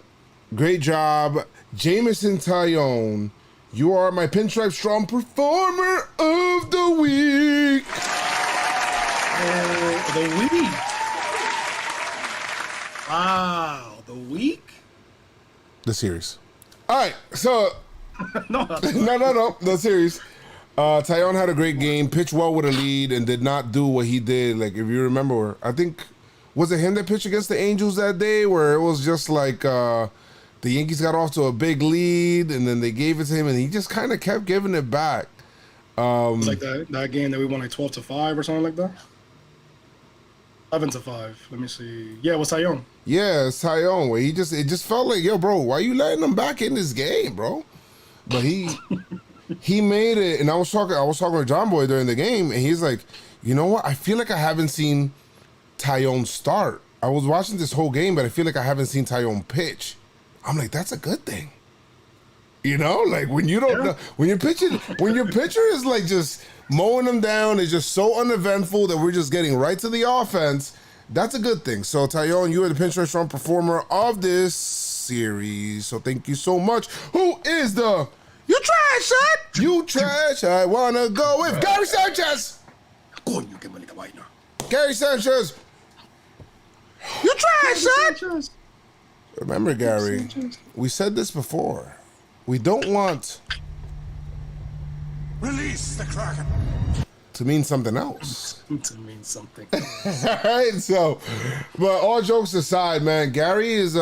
great job, Jameson Tyone. You are my Pinstripe Strong Performer of the Week.
The week. Wow, the week.
The series. All right, so
No.
the series. Tyone had a great game, pitched well with a lead, and did not do what he did. Like, if you remember, I think, was it him that pitched against the Angels that day, where it was just like the Yankees got off to a big lead, and then they gave it to him, and he just kind of kept giving it back.
Like that game that we won like 12-5 or something like that. 11-5. Let me see. Yeah, it was Tyone.
Yeah, it's Tyone. Where it just felt like, yo, bro, why you letting him back in this game, bro? But he made it, and I was talking with Jomboy during the game, and he's like, you know what? I feel like I haven't seen Tyone start. I was watching this whole game, but I feel like I haven't seen Tyone pitch. I'm like, that's a good thing. You know, like when you don't know, when your pitcher is like just mowing them down, is just so uneventful that we're just getting right to the offense. That's a good thing. So Tyone, you are the Pinstripe Strong Performer of this series. So thank you so much. Who is the you trash it? You trash. I wanna go with Gary Sanchez. Gary Sanchez. You trash it. Remember, Gary, we said this before. We don't want
Release the Kraken.
to mean something else.
To mean something.
All right, so, but all jokes aside, man, Gary is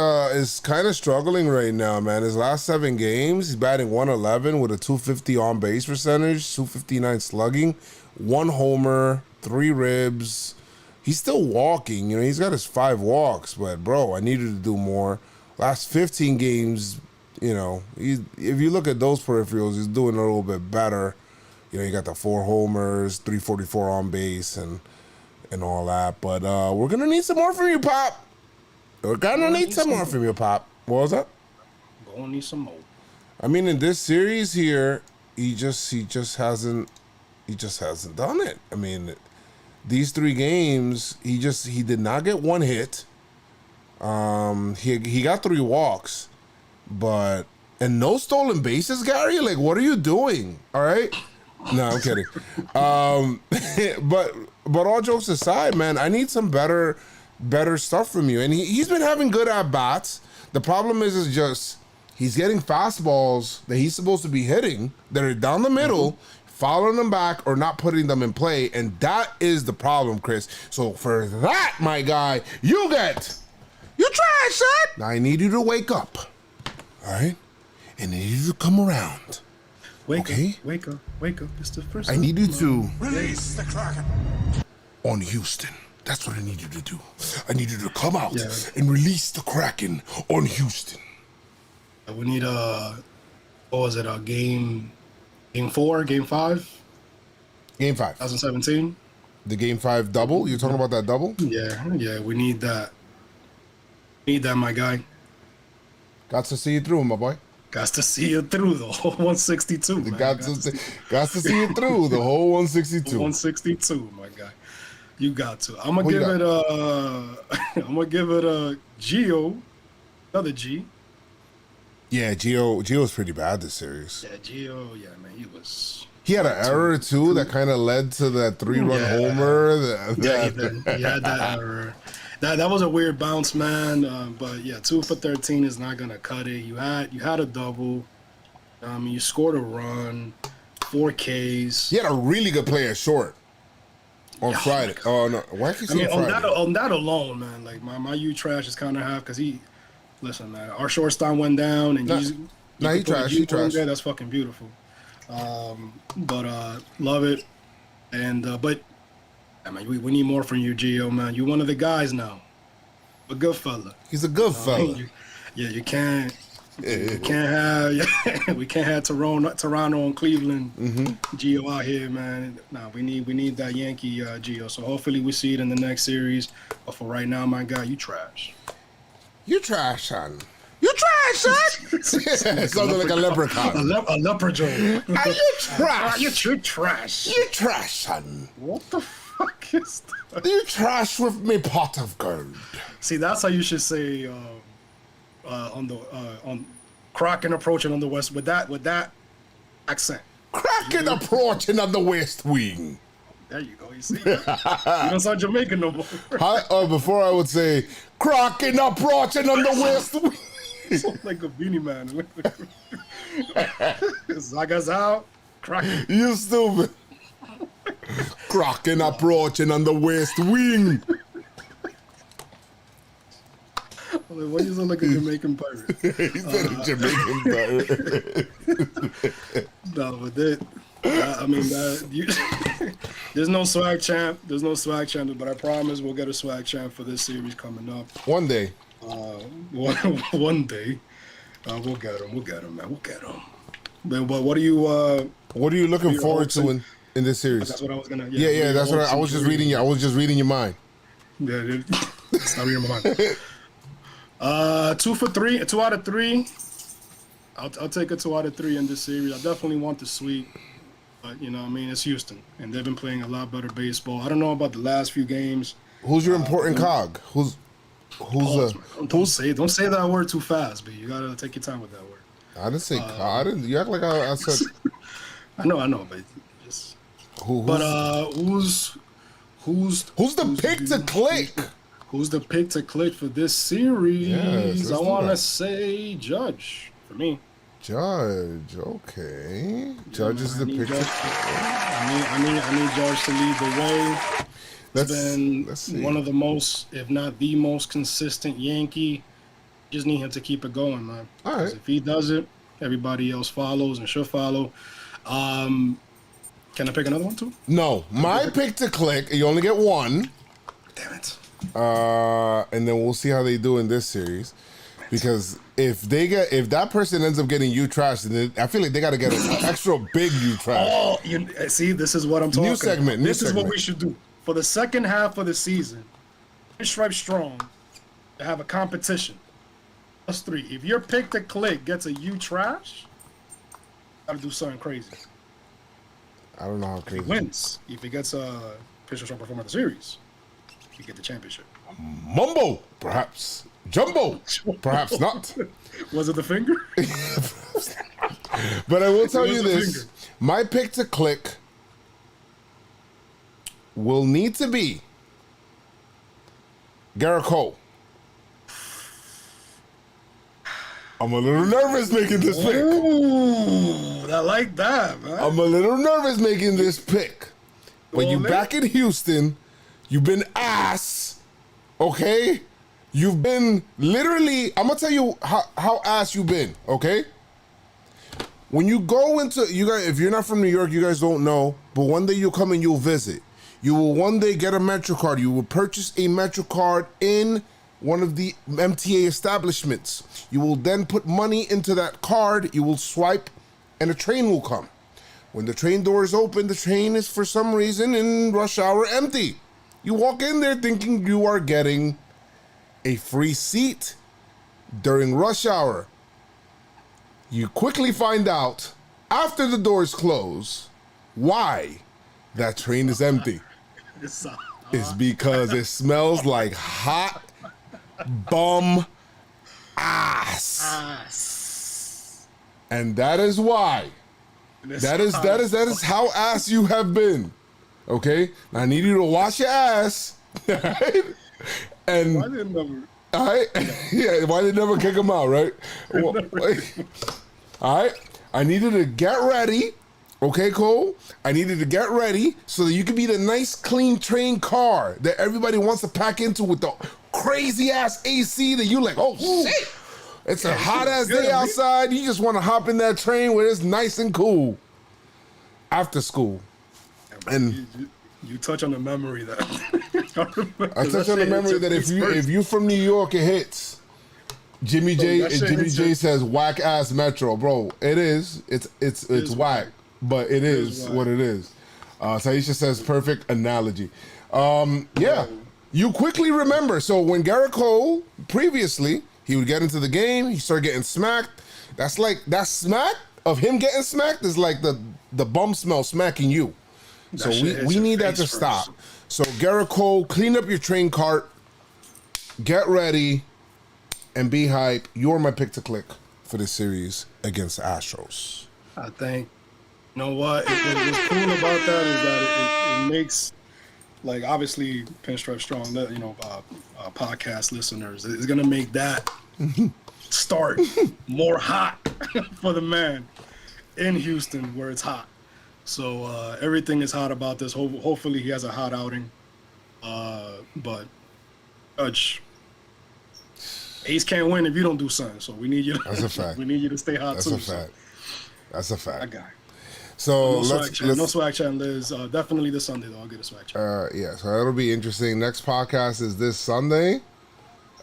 kind of struggling right now, man. His last 7 games, he's batting 111 with a 250 on base percentage, 259 slugging, 1 homer, 3 ribs. He's still walking, you know. He's got his 5 walks, but bro, I needed to do more. Last 15 games, you know, if you look at those peripherals, he's doing a little bit better. You know, you got the 4 homers, 344 on base, and and all that. But we're gonna need some more from you, Pop. We're gonna need some more from you, Pop. What was that?
Gonna need some more.
I mean, in this series here, he just hasn't done it. I mean, these 3 games, he did not get 1 hit. He got 3 walks, and no stolen bases, Gary. Like, what are you doing? All right. No, I'm kidding. But all jokes aside, man, I need some better stuff from you. And he's been having good at bats. The problem is just he's getting fastballs that he's supposed to be hitting that are down the middle, following them back or not putting them in play, and that is the problem, Chris. So for that, my guy, you trash, son. Now I need you to wake up, all right? And I need you to come around.
Wake
okay?
up, wake up, wake up. It's the first
I need you to
Release the Kraken.
on Houston. That's what I need you to do. I need you to come out and release the Kraken on Houston.
We need what was it? Game 4, game 5,
Game 5.
2017.
The Game 5 double. You're talking about that double?
Yeah. We need that. Need that, my guy.
Got to see you through, my boy.
Got to see you through the whole 162. Man.
Got to see you through the whole 162.
162, my guy. You got to. I'm gonna give it a Gio, another G.
Yeah, Gio's pretty bad this series.
Yeah, Gio. Yeah, man,
He had an error too that kind of led to that 3-run homer.
He had that error. That was a weird bounce, man. But yeah, 2 for 13 is not gonna cut it. You had a double. You scored a run, 4 Ks.
He had a really good play at short on Friday. Oh no, why can't you say Friday?
On that alone, man. Like my U trash is kind of half because listen, man. Our shortstop went down and he trash. He trash. That's fucking beautiful. But love it. And but I mean, we need more from you, Gio, man. You're one of the guys now. A good fella.
He's a good fella.
You can't have we can't have Toronto and Cleveland Gio out here, man. Nah, we need that Yankee Gio. So hopefully we see it in the next series. But for right now, my guy, you trash.
You trash, son. You trash, son. Sounded like a leprechaun.
A leprechaun.
Are you trash?
You trash.
You trash, son.
What the fuck is that?
You trash with me pot of gold.
See, that's how you should say on Kraken approaching on the west with that accent.
Kraken approaching on the west wing.
There you go. You see, you don't sound Jamaican no more.
Before I would say Kraken approaching on the west wing.
Sound like a Beanie Man. Zaga's out. Kraken.
You stupid. Kraken approaching on the west wing.
Why you sound like a Jamaican pirate?
He said a Jamaican pirate.
No, but that. I mean, there's no swag champ. There's no swag champ, but I promise we'll get a swag champ for this series coming up.
One day.
One day. We'll get him. We'll get him, man. We'll get him. But what are you
looking forward to in this series?
That's what I was gonna.
Yeah. That's what I was just reading. I was just reading your mind.
Yeah, it's not reading my mind. 2 for 3. 2 out of 3. I'll take a 2 out of 3 in this series. I definitely want the sweep. But, you know, I mean, it's Houston, and they've been playing a lot better baseball. I don't know about the last few games.
Who's your important cog?
Don't say that word too fast, but you gotta take your time with that word.
I didn't say cog. You act like I said.
I know, but just. Who's
the pick to click?
Who's the pick to click for this series?
Yes,
I want to say Judge for me.
Judge, okay. Judge is the pick.
I need Judge to lead the way. It's been one of the most, if not the most consistent Yankee. Just need him to keep it going, man.
All right.
If he does it, everybody else follows and should follow. Can I pick another one too?
No, my pick to click. You only get one.
Damn it.
And then we'll see how they do in this series. Because if that person ends up getting you trashed, then I feel like they got to get an extra big you trash.
Oh, see, this is what I'm talking
New segment.
about. This is what we should do. for the second half of the season, PinstripeStrong to have a competition. Plus 3. If your pick to click gets a you trash, gotta do something crazy.
I don't know how crazy.
He wins. If he gets a PinstripeStrong Performer of the Series, he get the championship.
Mumbo, perhaps. Jumbo, perhaps not.
Was it the finger?
But I will tell you
the
this.
finger.
My pick to click will need to be Garrett Cole. I'm a little nervous making this pick.
Ooh, I like that, man.
I'm a little nervous making this pick. When you back in Houston, you've been ass, okay? You've been literally, I'm gonna tell you how ass you've been, okay? When you go into, you guys, if you're not from New York, you guys don't know, but one day you'll come and you'll visit. You will one day get a Metro card. You will purchase a Metro card in one of the MTA establishments. You will then put money into that card, you will swipe, and a train will come. When the train doors open, the train is for some reason in rush hour empty. You walk in there thinking you are getting a free seat during rush hour. You quickly find out after the doors close why that train is empty. It's because it smells like hot bum ass. And that is why. That is how ass you have been. Okay? Now I need you to wash your ass. Right? And
Why didn't never?
all right? Yeah, why did never kick him out, right? Well, all right? I needed to get ready. Okay, Cole? I needed to get ready so that you can be the nice, clean train car that everybody wants to pack into with the crazy ass AC that you like, oh shit. It's a hot ass day outside. You just want to hop in that train where it's nice and cool. After school. And
you touch on the memory that
I touch on the memory that if you from New York, it hits. Jimmy J says whack ass Metro, bro. It is. It's whack, but it is what it is. Taisha says perfect analogy. Yeah, you quickly remember. So when Garrett Cole previously, he would get into the game, he started getting smacked. That's like that smack of him getting smacked is like the bum smell smacking you. So we need that to stop. So Garrett Cole, clean up your train cart, get ready, and be hype. You're my pick to click for this series against the Astros.
I think, you know what? What's cool about that is that it makes, like, obviously PinstripeStrong, you know, podcast listeners, is gonna make that start more hot for the man in Houston where it's hot. So everything is hot about this. Hopefully he has a hot outing. But Judge, Ace can't win if you don't do something. So we need you.
That's a fact.
We need you to stay hot
That's
too.
a fact. That's a fact.
That guy.
So
No swag chat, Liz. Definitely this Sunday though. I'll get a swag chat.
Yeah, so that'll be interesting. Next podcast is this Sunday.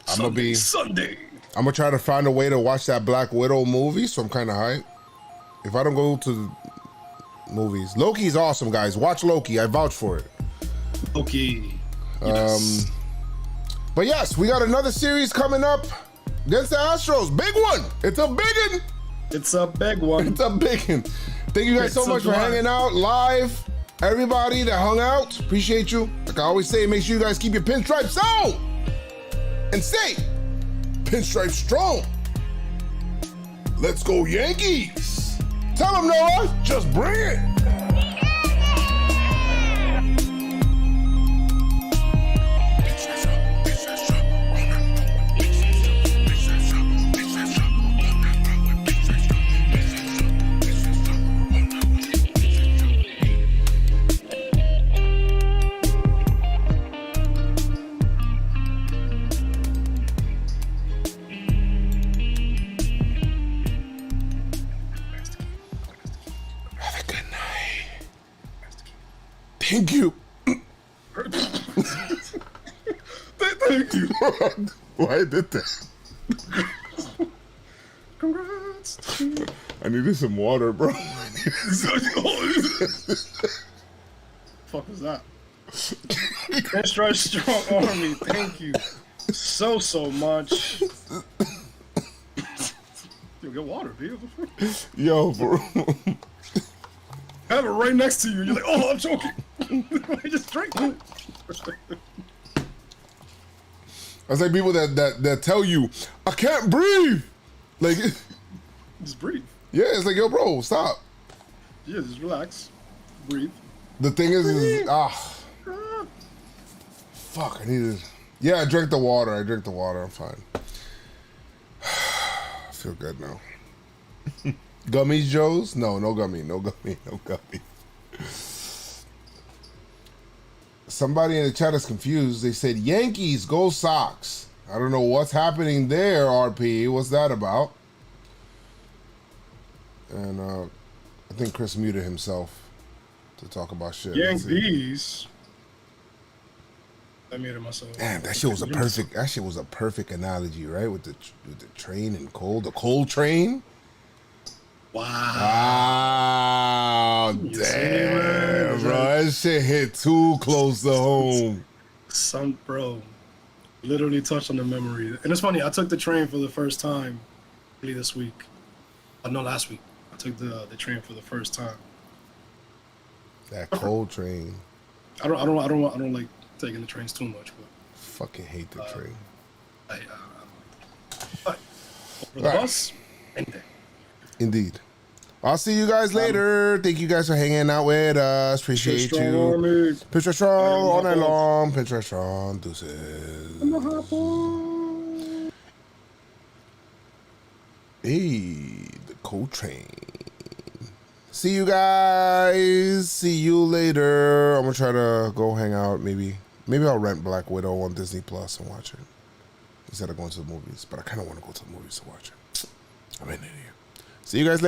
Sunday.
I'm gonna try to find a way to watch that Black Widow movie, so I'm kind of hyped. If I don't go to movies, Loki's awesome, guys. Watch Loki. I vouch for it.
Okay. Yes.
But yes, we got another series coming up against the Astros. Big one. It's a big one.
It's a big one.
It's a big one. Thank you guys so much for hanging out live. Everybody that hung out, appreciate you. Like I always say, make sure you guys keep your pinstripes on and stay pinstripe strong. Let's go Yankees. Tell them, Noah, just bring it. Thank you.
Thank you.
Why I did that?
Congrats.
I needed some water, bro.
Fuck was that? Pinstripe Strong Army, thank you so much. Yo, get water, dude.
Yo, bro.
I have it right next to you. You're like, oh, I'm choking. I just drank it.
That's like people that tell you, I can't breathe. Like,
Just breathe.
yeah, it's like, yo, bro, stop.
Yeah, just relax. Breathe.
The thing is fuck, I needed. Yeah, I drank the water. I'm fine. I feel good now. Gummies, Joes? No gummy. Somebody in the chat is confused. They said, Yankees, go Sox. I don't know what's happening there, RP. What's that about? And I think Chris muted himself to talk about shit.
Yankees. I muted myself.
Damn, that shit was a perfect analogy, right? With the train and coal, the coal train.
Wow.
Wow, damn, bro, that shit hit too close to home.
Some bro, literally touched on the memory. And it's funny, I took the train for the first time early this week. No, last week. I took the train for the first time.
That coal train.
I don't like taking the trains too much, but
Fucking hate the train.
But over the bus, anything.
Indeed. I'll see you guys later. Thank you guys for hanging out with us. Appreciate you. Pinstripe Strong all night long. Pinstripe Strong. Deuces. Hey, the coal train. See you guys. See you later. I'm gonna try to go hang out. Maybe I'll rent Black Widow on Disney Plus and watch it instead of going to the movies. But I kind of want to go to the movies to watch it. I'm in here. See you guys later.